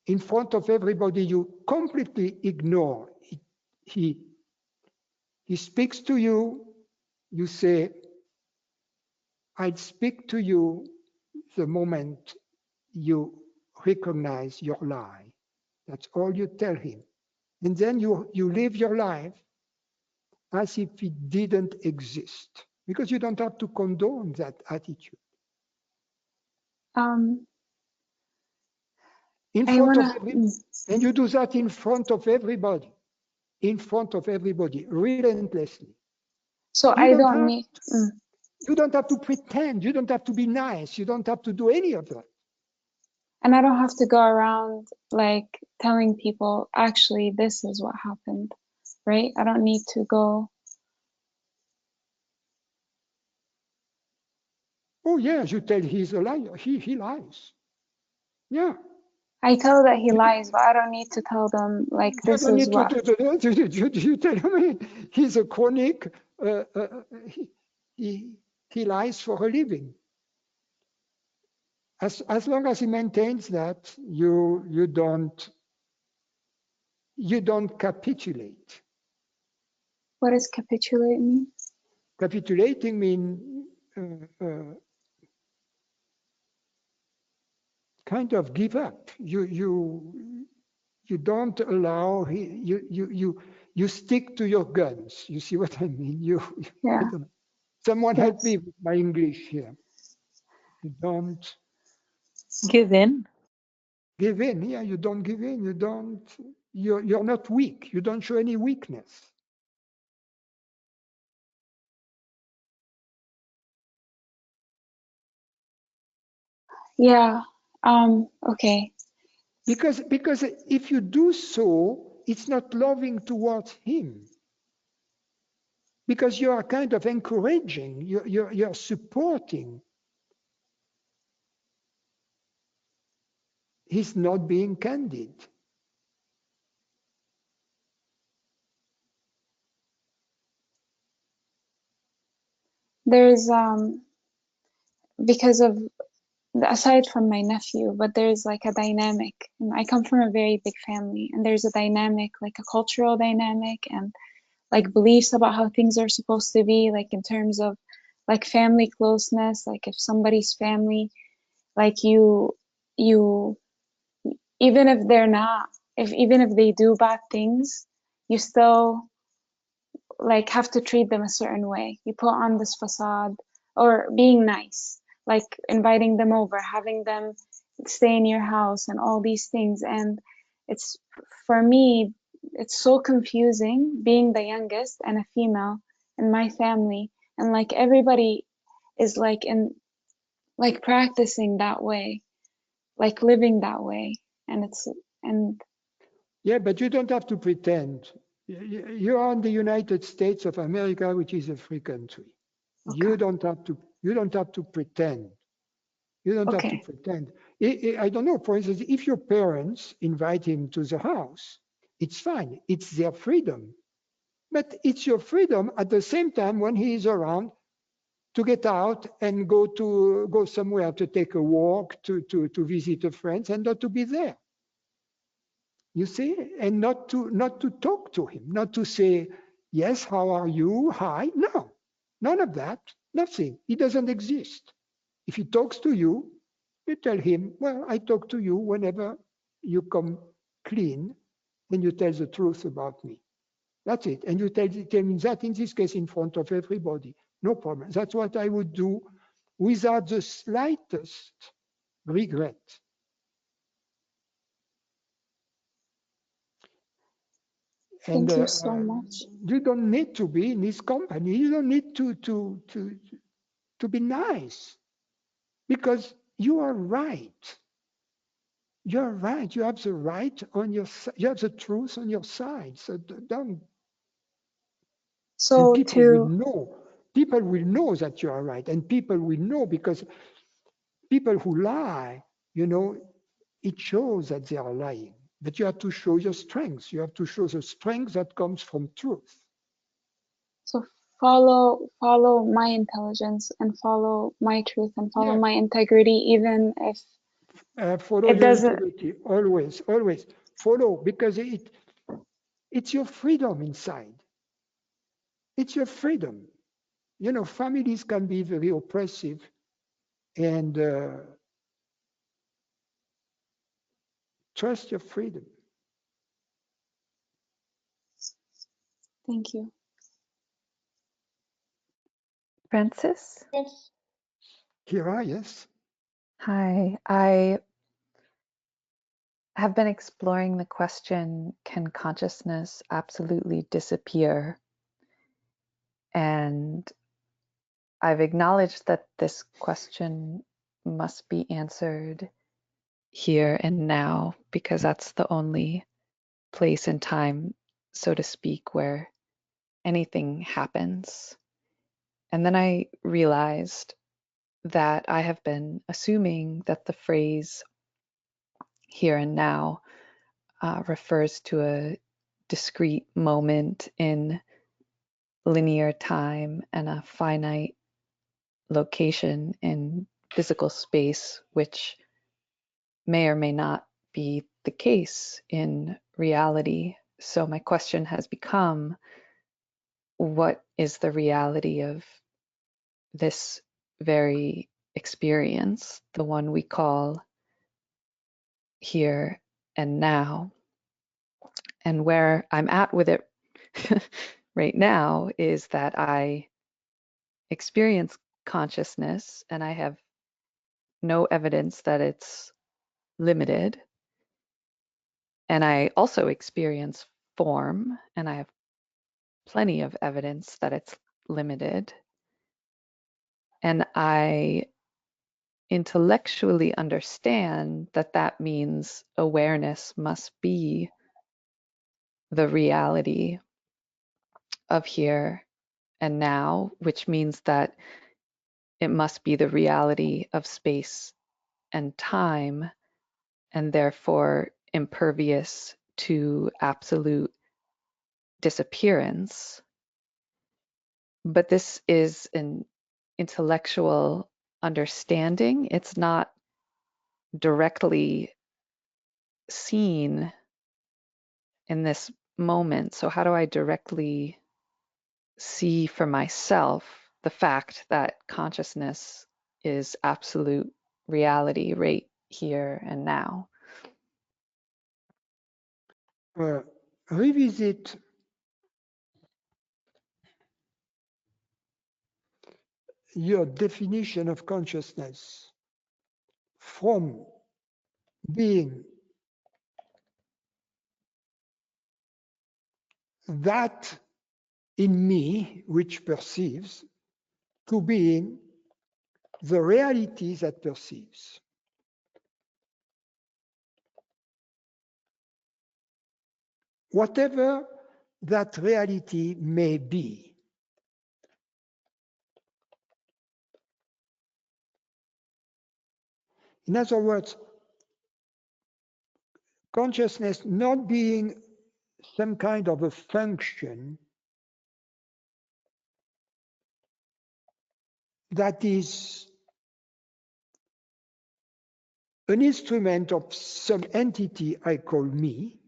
In front of everybody, you completely ignore it. He speaks to you, you say, I'll speak to you the moment you recognize your lie. That's all you tell him. And then you live your life as if it didn't exist, because you don't have to condone that attitude. In front of everybody. And you do that in front of everybody, relentlessly. So You I don't don't have need. you don't have to pretend, you don't have to be nice, you don't have to do any of that. And I don't have to go around like telling people, actually, this is what happened, right? I don't need to go. Oh yes, you tell he's a liar, he lies. Yeah. I tell that he lies, but I don't need to tell them like, You this don't is need what. you tell him he's a chronic, he lies for a living. As long as he maintains that, you don't capitulate. What does capitulate mean? Capitulating means kind of give up. You don't allow, you stick to your guns. You see what I mean? Yeah. I don't know. Someone Yes. help me with my English here. You don't Give in. give in. Yeah, you don't give in. You're not weak. You don't show any weakness. Yeah. Okay. Because if you do so, it's not loving towards him. because you are kind of encouraging, you're supporting. He's not being candid. There's because of aside from my nephew, but there's like a dynamic. And I come from a very big family, and there's a dynamic, like a cultural dynamic, and like beliefs about how things are supposed to be, like in terms of like family closeness. Like if somebody's family, like you even if they're not, even if they do bad things, you still like have to treat them a certain way. You put on this facade, or being nice, like inviting them over, having them stay in your house, and all these things. And it's, for me, it's so confusing being the youngest and a female in my family, and like everybody is like in like practicing that way, like living that way. And it's, and Yeah, but you don't have to pretend. You are in the United States of America, which is a free country. okay, You don't have to. You don't have to pretend. You don't have to okay. pretend. I don't know. For instance, if your parents invite him to the house, it's fine. It's their freedom. But it's your freedom at the same time when he is around to get out and go somewhere, to take a walk, to visit a friend, and not to be there. You see, and not to talk to him, not to say, yes, how are you? Hi. No, none of that. Nothing. He doesn't exist. If he talks to you, you tell him, well, I talk to you whenever you come clean and you tell the truth about me. That's it. And you tell him that, in this case, in front of everybody. No problem. That's what I would do without the slightest regret. And Thank you so much. you don't need to be in his company. You don't need to be nice, because you are right. You're right. You have the right on your side. You have the truth on your side. So don't. And So people will to, know. People will know that you are right, and people will know, because people who lie, it shows that they are lying. But you have to show your strength. You have to show the strength that comes from truth. so follow my intelligence, and follow my truth, and follow Yeah. my integrity, even if Follow it your doesn't. integrity. Always, always follow, because it's your freedom inside. It's your freedom. Families can be very oppressive, and trust your freedom. Thank you. Francis? Kira, yes. Hi. I have been exploring the question, can consciousness absolutely disappear? And I've acknowledged that this question must be answered here and now, because that's the only place and time, so to speak, where anything happens. And then I realized that I have been assuming that the phrase here and now refers to a discrete moment in linear time and a finite location in physical space, which may or may not be the case in reality. So my question has become, what is the reality of this very experience, the one we call here and now? And where I'm at with it right now is that I experience consciousness and I have no evidence that it's limited. And I also experience form, and I have plenty of evidence that it's limited. And I intellectually understand that that means awareness must be the reality of here and now, which means that it must be the reality of space and time, and therefore impervious to absolute disappearance. But this is an intellectual understanding. It's not directly seen in this moment. So, how do I directly see for myself the fact that consciousness is absolute reality right here and now? Revisit your definition of consciousness from being that in me which perceives to being the reality that perceives. Whatever that reality may be. In other words, consciousness not being some kind of a function that is an instrument of some entity I call me,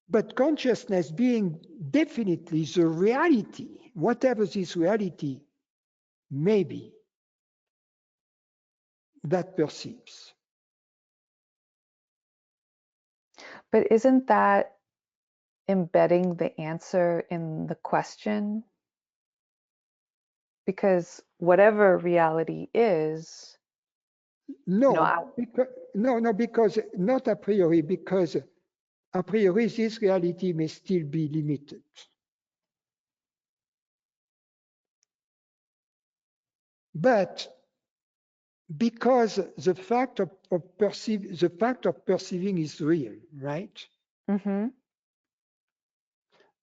but consciousness being definitely the reality, whatever this reality may be, that perceives. But isn't that embedding the answer in the question? Because whatever reality is, No, because not a priori, because a priori this reality may still be limited. But because the fact of perceiving is real, right? mm-hmm.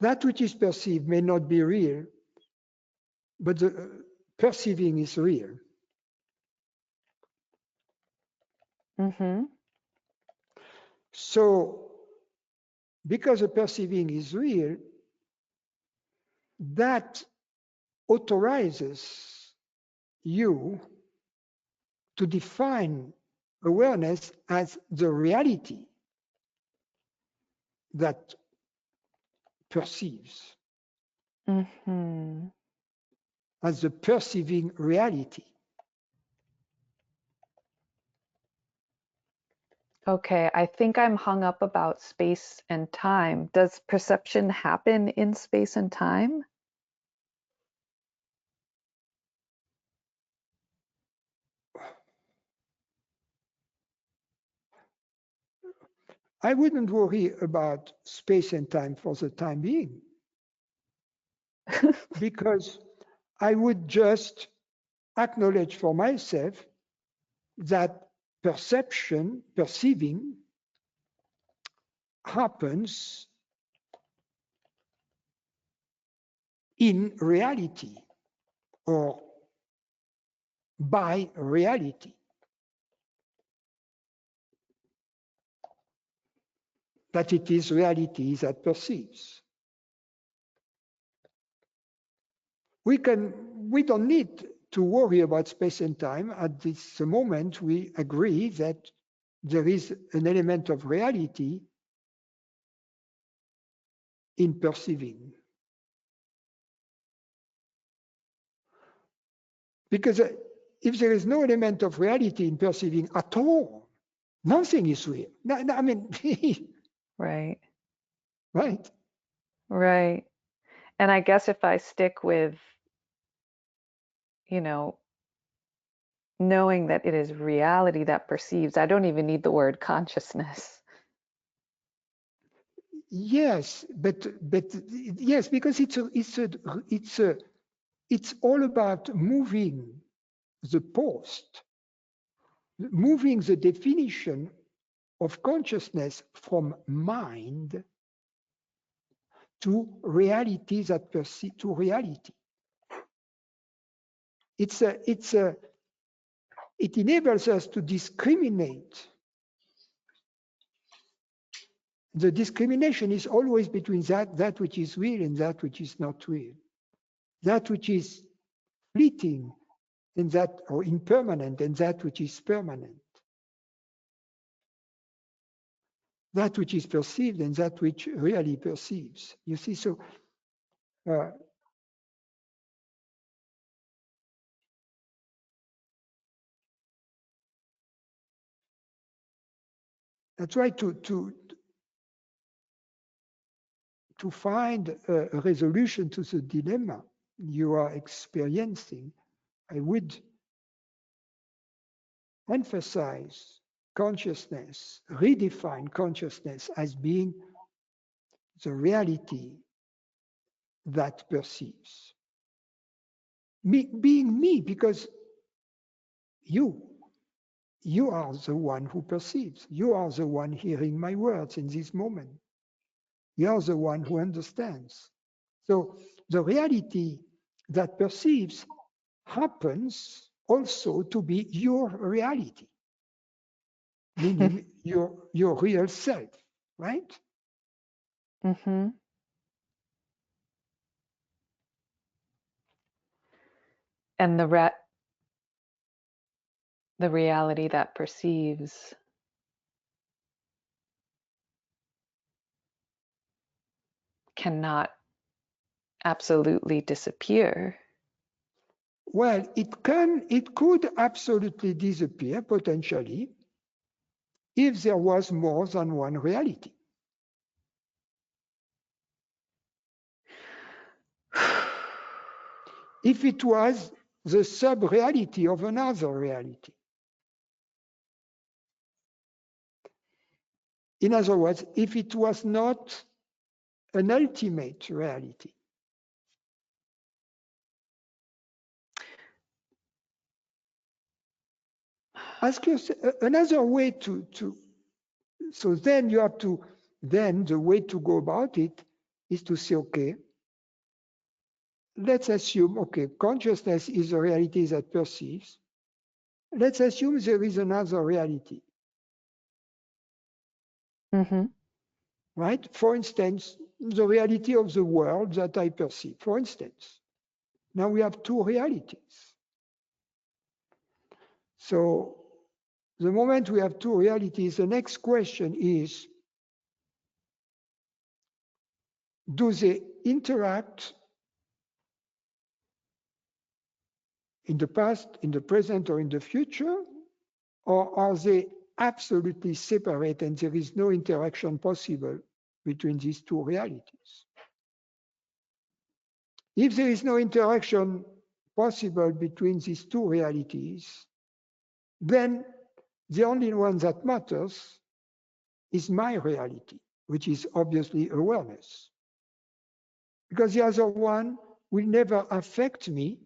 That which is perceived may not be real, but the perceiving is real. Mm-hmm. So, because the perceiving is real, that authorizes you to define awareness as the reality that perceives, Mm-hmm. as the perceiving reality. Okay, I think I'm hung up about space and time. Does perception happen in space and time? I wouldn't worry about space and time for the time being, because I would just acknowledge for myself that perceiving happens in reality or by reality. That it is reality that perceives. We don't need to worry about space and time. At this moment, we agree that there is an element of reality in perceiving. Because if there is no element of reality in perceiving at all, nothing is real. I mean, Right, right? right. And I guess if I stick with, you know, knowing that it is reality that perceives, I don't even need the word consciousness. Yes, but yes, because it's all about moving the post, moving the definition of consciousness from mind to reality that perceive to reality. It enables us to discriminate. The discrimination is always between that which is real and that which is not real. That which is fleeting and that, or impermanent, and that which is permanent. That which is perceived and that which really perceives. You see, so I try to find a resolution to the dilemma you are experiencing. I would emphasize consciousness, redefine consciousness as being the reality that perceives. Being me, because you are the one who perceives. You are the one hearing my words in this moment. You are the one who understands. So the reality that perceives happens also to be your reality, meaning your real self, right? Mm-hmm. And the reality that perceives cannot absolutely disappear. Well, it could absolutely disappear potentially if there was more than one reality. If it was the sub-reality of another reality. In other words, if it was not an ultimate reality. Ask yourself another way so then you have to, then the way to go about it is to say, okay, let's assume, okay, consciousness is a reality that perceives. Let's assume there is another reality. Mm-hmm. Right? For instance, the reality of the world that I perceive, for instance. Now we have two realities. So the moment we have two realities, the next question is, do they interact in the past, in the present, or in the future? Or are they absolutely separate and there is no interaction possible between these two realities? If there is no interaction possible between these two realities, then the only one that matters is my reality, which is obviously awareness. Because the other one will never affect me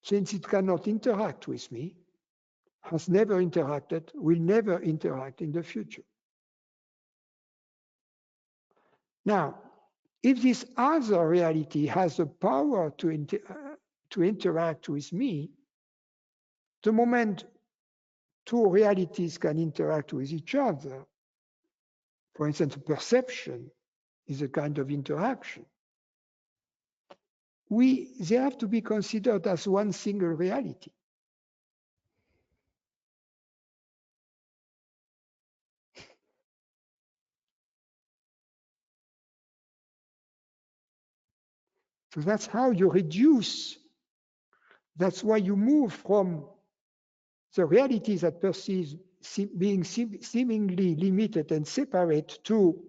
since it cannot interact with me, has never interacted, will never interact in the future. Now, if this other reality has the power to interact with me, the moment two realities can interact with each other, for instance, perception is a kind of interaction, they have to be considered as one single reality. So that's how you reduce. That's why you move from the reality that perceives being seemingly limited and separate to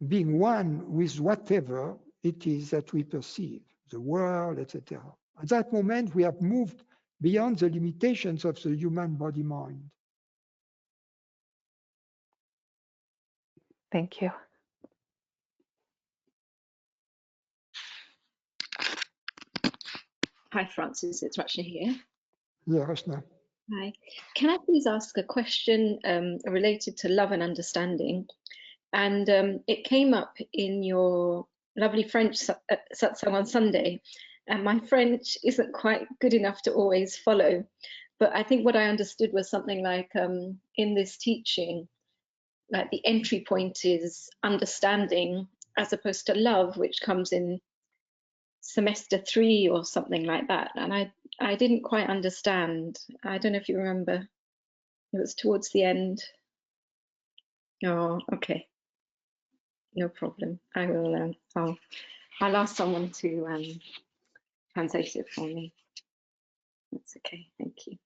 being one with whatever it is that we perceive, the world, etc. At that moment, we have moved beyond the limitations of the human body-mind. Thank you. Hi, Francis. It's Rachna here. Yeah, Rachna. Hi. Can I please ask a question related to love and understanding? And it came up in your lovely French satsang on Sunday. And my French isn't quite good enough to always follow. But I think what I understood was something like in this teaching, like the entry point is understanding as opposed to love, which comes in semester 3 or something like that. And I didn't quite understand. I don't know if you remember. It was towards the end. Oh, okay, no problem. I will. I'll ask someone to translate it for me. That's okay. Thank you.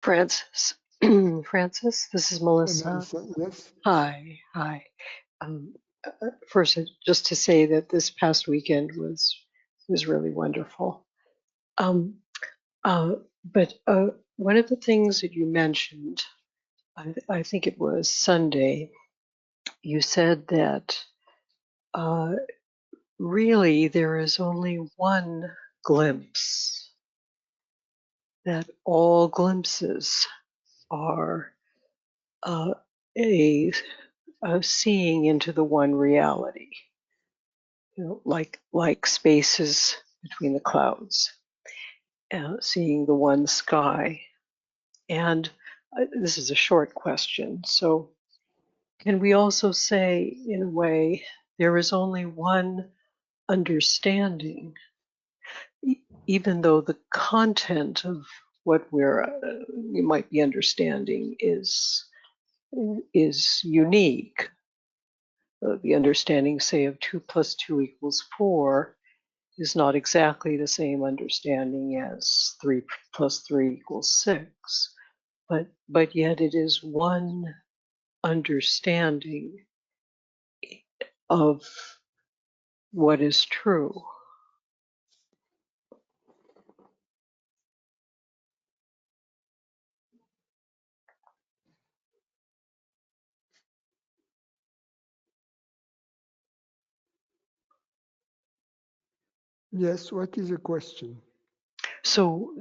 Francis. Francis, this is Melissa. Yes. Hi. First, just to say that this past weekend was really wonderful. But one of the things that you mentioned, I think it was Sunday, you said that really there is only one glimpse, that all glimpses are a seeing into the one reality, like spaces between the clouds, seeing the one sky. And this is a short question. So, can we also say, in a way, there is only one understanding, even though the content of what we might be understanding is unique? The understanding, say, of 2 + 2 = 4 is not exactly the same understanding as 3 + 3 = 6, but yet it is one understanding of what is true. Yes. What is the question? So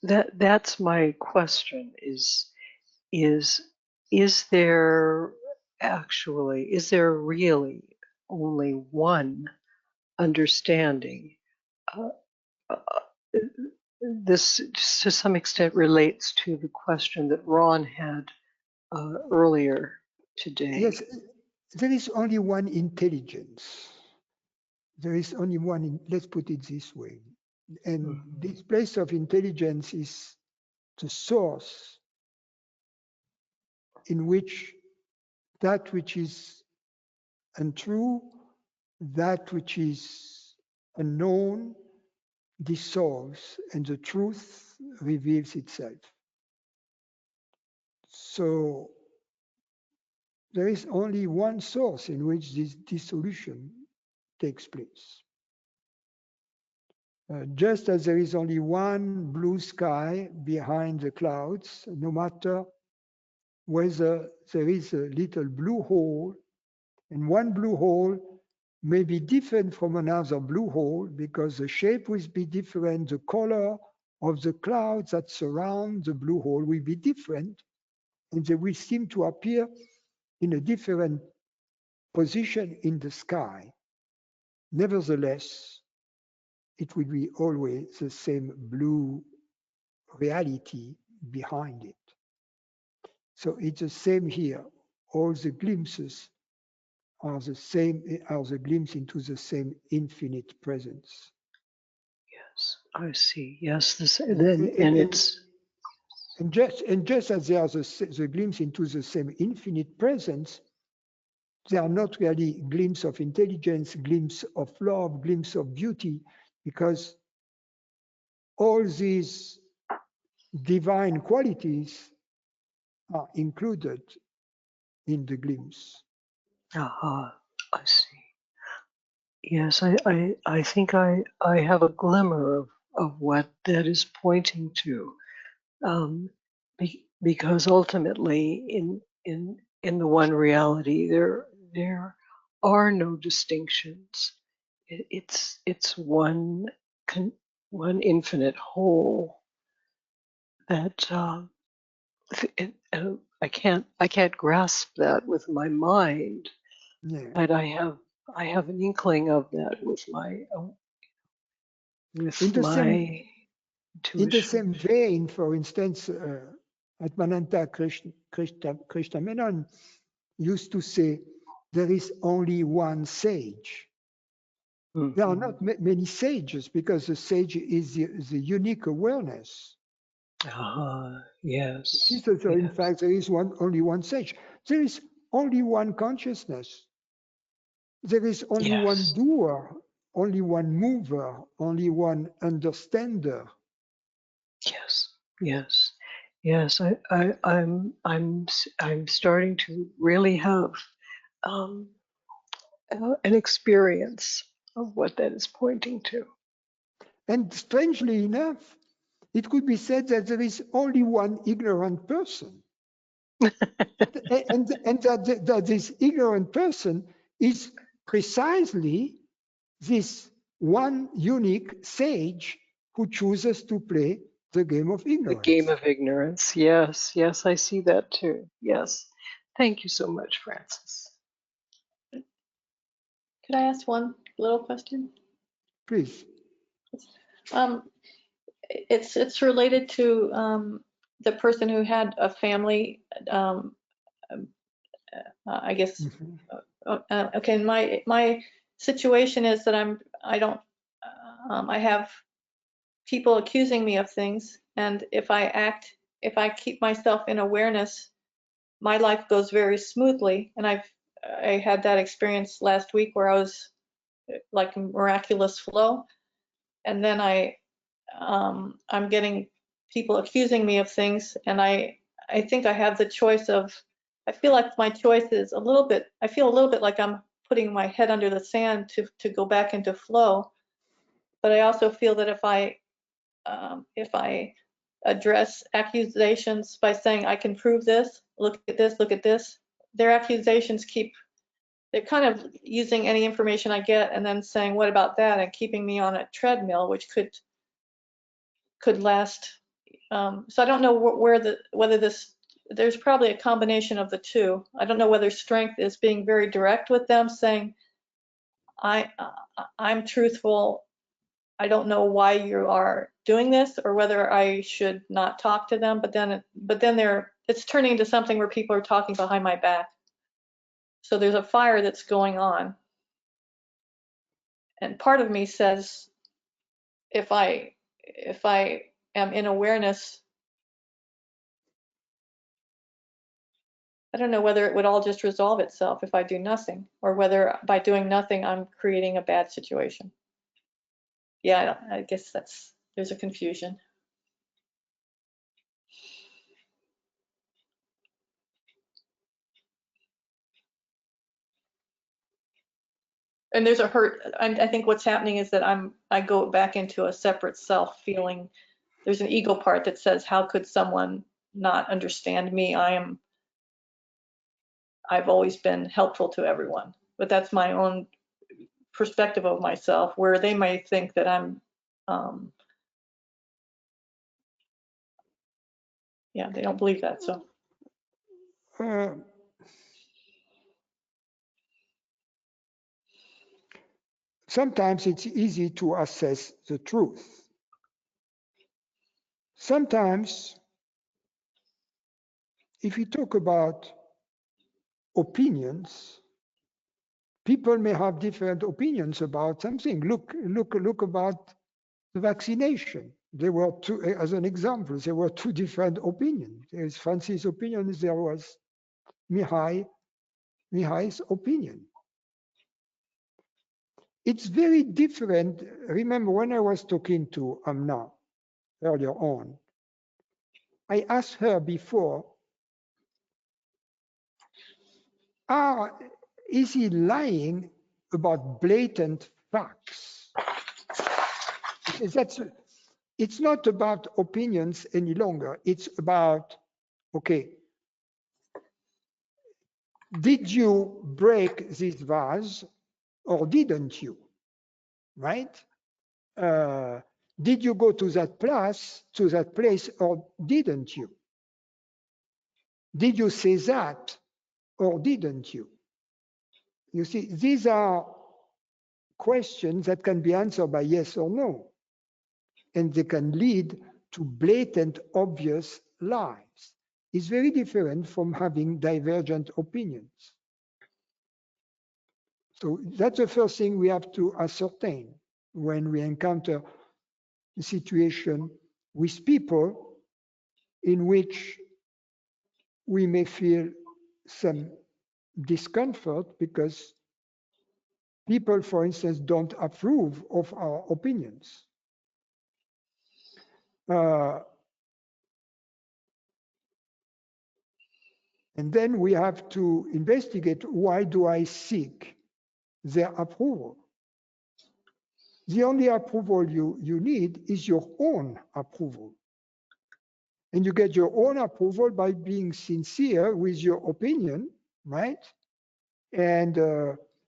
that's my question: is there really only one understanding? This to some extent relates to the question that Ron had earlier today. Yes, there is only one intelligence. There is only one, let's put it this way. And this place of intelligence is the source in which that which is untrue, that which is unknown, dissolves and the truth reveals itself. So there is only one source in which this dissolution takes place. Just as there is only one blue sky behind the clouds, no matter whether there is a little blue hole, and one blue hole may be different from another blue hole because the shape will be different, the color of the clouds that surround the blue hole will be different, and they will seem to appear in a different position in the sky. Nevertheless, it will be always the same blue reality behind it. So it's the same here. All the glimpses are the same, are the glimpse into the same infinite presence. Yes, I see. Yes, And just as they are the glimpse into the same infinite presence, they are not really glimpse of intelligence, glimpse of love, glimpse of beauty, because all these divine qualities are included in the glimpse. I see. Yes, I think I have a glimmer of what that is pointing to, because ultimately in the one reality there are no distinctions. It's one infinite whole that I can't grasp that with my mind, Yeah. but I have an inkling of that with In the same in the intuition. same vein, for instance, Atmananta Krishna Menon used to say, there is only one sage. There are not many sages because the sage is the unique awareness. Yes. He says, so in Yes. fact, there is only one sage. There is only one consciousness. There is only one Yes. doer, only one mover, only one understander. Yes. Yes. Yes. I'm starting to really have um, an experience of what that is pointing to. And strangely enough, it could be said that there is only one ignorant person. and that this ignorant person is precisely this one unique sage who chooses to play the game of The game ignorance. of ignorance. Yes. Yes. I see that too. Yes. Thank you so much, Francis. Could I ask one little question? Please. It's related to the person who had a family. I guess. Okay. My situation is that I don't. I have people accusing me of things, and if I keep myself in awareness, my life goes very smoothly. And I had that experience last week where I was like miraculous flow, and then I'm getting people accusing me of things, and I think I have the choice of. I feel like my choice is a little bit. I feel a little bit like I'm putting my head under the sand to go back into flow, but I also feel that if I address accusations by saying I can prove this, look at this, their accusations they're kind of using any information I get and then saying what about that, and keeping me on a treadmill, which could last. So I don't know whether there's probably a combination of the two. I don't know whether strength is being very direct with them, saying I'm truthful. I don't know why you are doing this, or whether I should not talk to them. But then it's turning into something where people are talking behind my back. So there's a fire that's going on, and part of me says, if I am in awareness, I don't know whether it would all just resolve itself if I do nothing, or whether by doing nothing I'm creating a bad situation. Yeah, I guess there's a confusion. And there's a hurt. I think what's happening is that I go back into a separate self feeling. There's an ego part that says, how could someone not understand me? I've always been helpful to everyone. But that's my own perspective of myself, where they may think that I'm yeah, they don't believe that. So Sometimes it's easy to assess the truth. Sometimes, if you talk about opinions, people may have different opinions about something. Look about the vaccination. There were two, as an example, there were two different opinions. There is Francis' opinion, there was Mihai's opinion. It's very different. Remember when I was talking to Amna earlier on, I asked her before, is he lying about blatant facts? It's not about opinions any longer. It's about, okay, did you break this vase or didn't you? Right? Did you go to that place or didn't you? Did you say that or didn't you? You see, these are questions that can be answered by yes or no, and they can lead to blatant, obvious lies. It's very different from having divergent opinions. So that's the first thing we have to ascertain when we encounter a situation with people in which we may feel some discomfort because people, for instance, don't approve of our opinions. And then we have to investigate, why do I seek their approval? The only approval you need is your own approval. And you get your own approval by being sincere with your opinion, right? And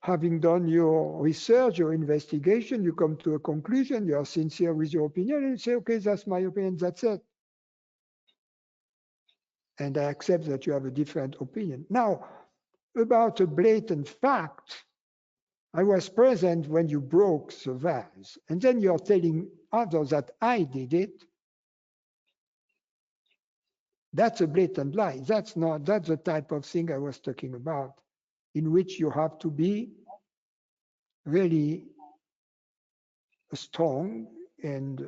having done your research, your investigation, you come to a conclusion, you are sincere with your opinion, and you say, okay, that's my opinion, that's it. And I accept that you have a different opinion. Now, about a blatant fact, I was present when you broke the vase, and then you're telling others that I did it. That's a blatant lie. That's the type of thing I was talking about, in which you have to be really strong and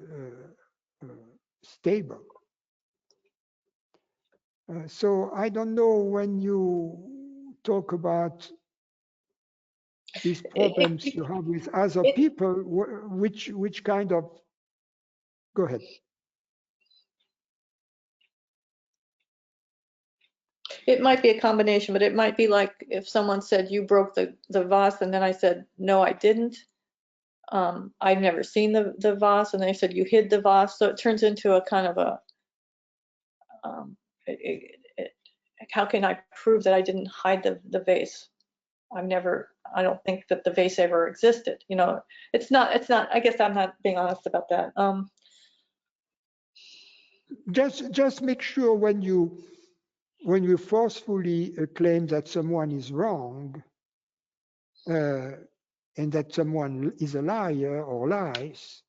stable. So I don't know, when you talk about these problems you have with other people, which kind of, go ahead. It might be a combination, but it might be like if someone said you broke the vase, and then I said, no, I didn't. I've never seen the vase, and they said you hid the vase. So it turns into a kind of a, how can I prove that I didn't hide the vase? I don't think that the vase ever existed. You know, it's not, I guess I'm not being honest about that. Just make sure when you forcefully claim that someone is wrong, and that someone is a liar or lies,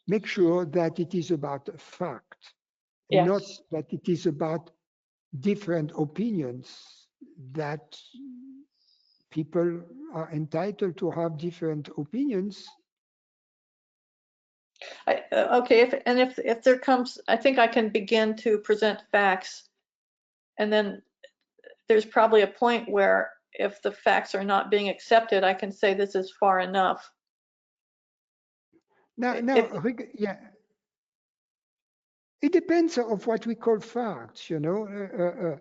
make sure that it is about a fact, Yes. not that it is about different opinions, that people are entitled to have different opinions. Okay, if there comes, I think I can begin to present facts, and then there's probably a point where if the facts are not being accepted, I can say this is far enough. Now, yeah, it depends on what we call facts. You know,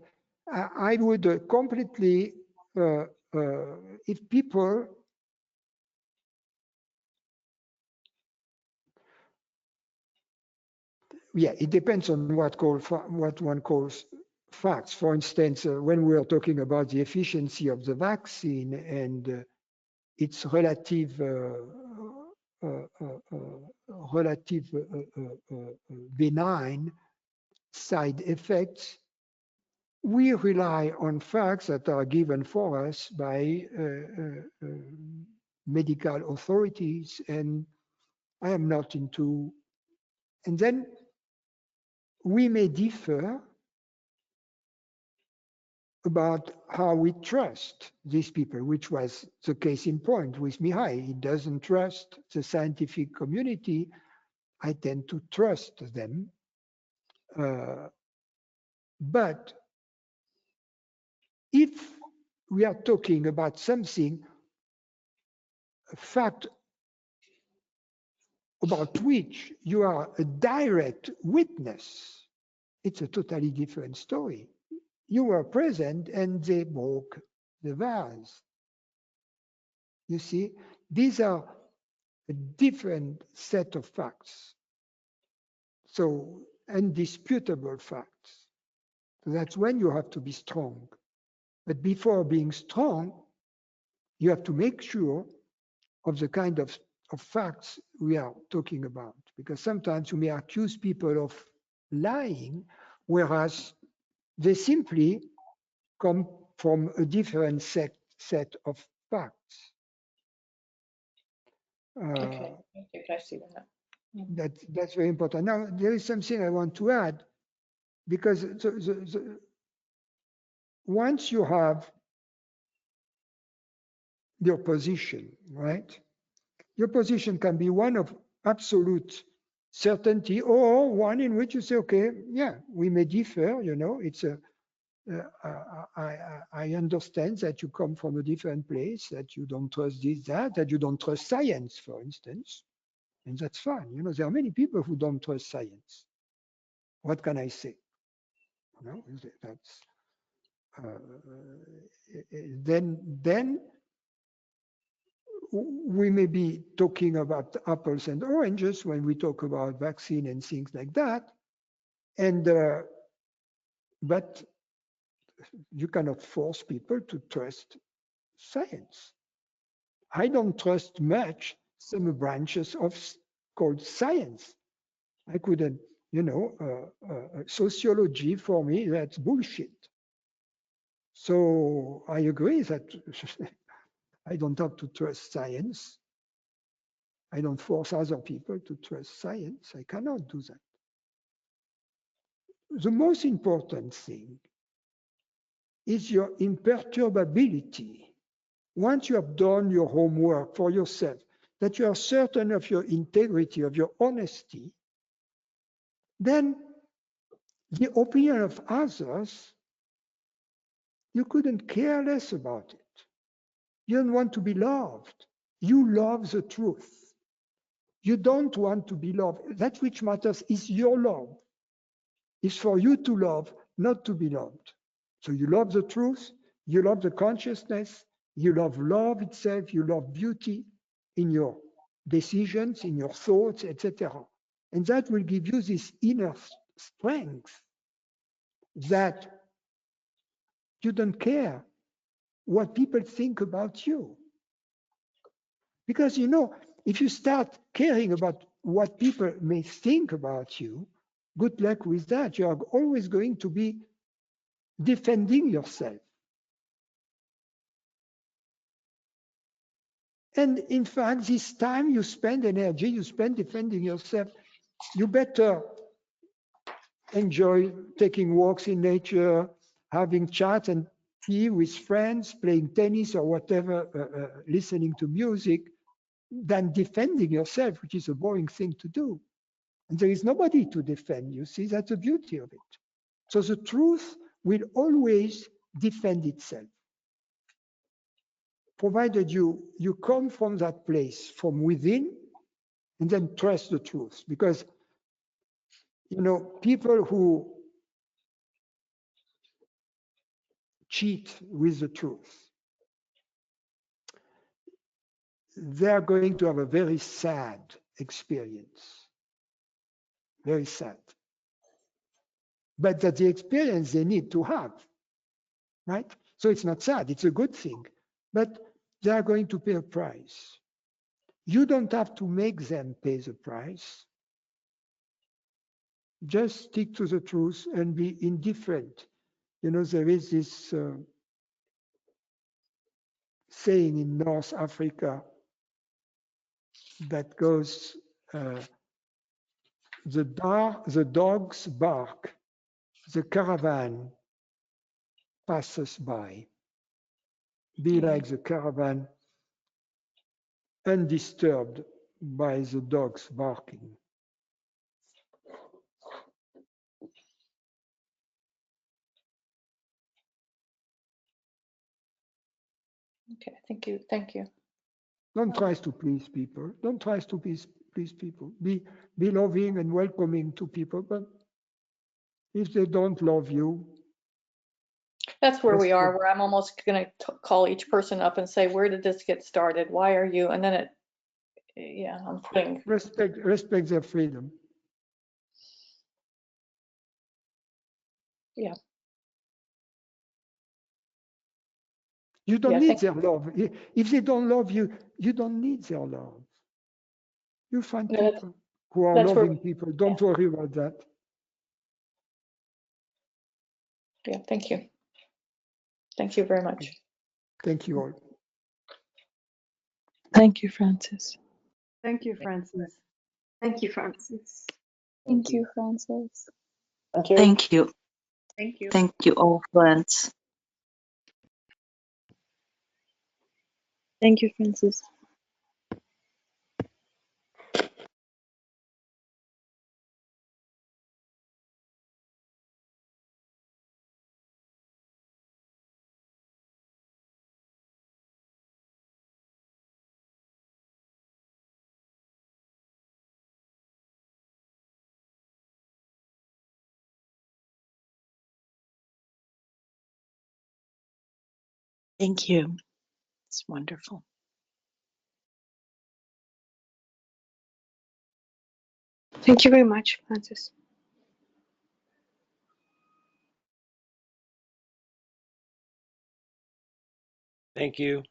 I would completely, if people, yeah, it depends on what one calls facts. For instance, when we are talking about the efficiency of the vaccine and its relative benign side effects, we rely on facts that are given for us by medical authorities, and I am not into, and then we may differ about how we trust these people, which was the case in point with Mihai. He doesn't trust the scientific community. I tend to trust them. But if we are talking about something, a fact about which you are a direct witness, it's a totally different story. You were present and they broke the vase. You see, these are a different set of facts. So, indisputable facts. So that's when you have to be strong. But before being strong, you have to make sure of the kind of facts we are talking about. Because sometimes you may accuse people of lying, whereas they simply come from a different set of facts. Okay, I see that. That's very important. Now, there is something I want to add, because once you have your position, right? Your position can be one of absolute certainty, or one in which you say, okay, yeah, we may differ, it's a, I understand that you come from a different place, that you don't trust this, that you don't trust science, for instance, and that's fine. There are many people who don't trust science. What can I say? That's then we may be talking about apples and oranges when we talk about vaccine and things like that. And but you cannot force people to trust science. I don't trust much some branches of called science. I couldn't, sociology for me, that's bullshit. So I agree that I don't have to trust science. I don't force other people to trust science. I cannot do that. The most important thing is your imperturbability. Once you have done your homework for yourself, that you are certain of your integrity, of your honesty, then the opinion of others, you couldn't care less about it. You don't want to be loved. You love the truth. You don't want to be loved. That which matters is your love. It's for you to love, not to be loved. So you love the truth, you love the consciousness, you love love itself, you love beauty in your decisions, in your thoughts, etc. And that will give you this inner strength that you don't care what people think about you. Because if you start caring about what people may think about you, good luck with that. You are always going to be defending yourself. And in fact, this time you spend energy, you spend defending yourself, you better enjoy taking walks in nature, having chat and tea with friends, playing tennis or whatever, listening to music, than defending yourself, which is a boring thing to do. And there is nobody to defend, you see, that's the beauty of it. So the truth will always defend itself, provided you come from that place, from within, and then trust the truth. Because, people who cheat with the truth, they're going to have a very sad experience. Very sad. But that's the experience they need to have, right? So it's not sad, it's a good thing. But they are going to pay a price. You don't have to make them pay the price. Just stick to the truth and be indifferent. There is this saying in North Africa that goes, the dogs bark, the caravan passes by. Be like the caravan, undisturbed by the dogs barking. Okay, thank you. Don't try to please people. Don't try to please people. Be loving and welcoming to people, but if they don't love you, That's where we are, where I'm almost going to call each person up and say, where did this get started? Why are you? And then I'm putting. Respect their freedom. Yeah. You don't Yeah, need their love. If they don't love you, you don't need their love. You find no, people who are that's where, loving people. Don't worry about that. yeah, thank you. Thank you very much. Thank you all. Thank you, Francis. Thank you, Francis. Thank you, Francis. Thank you, Francis. Thank you. Thank you. Thank you. Thank you, all friends. Thank you, Francis. Thank you. It's wonderful. Thank you very much, Francis. Thank you.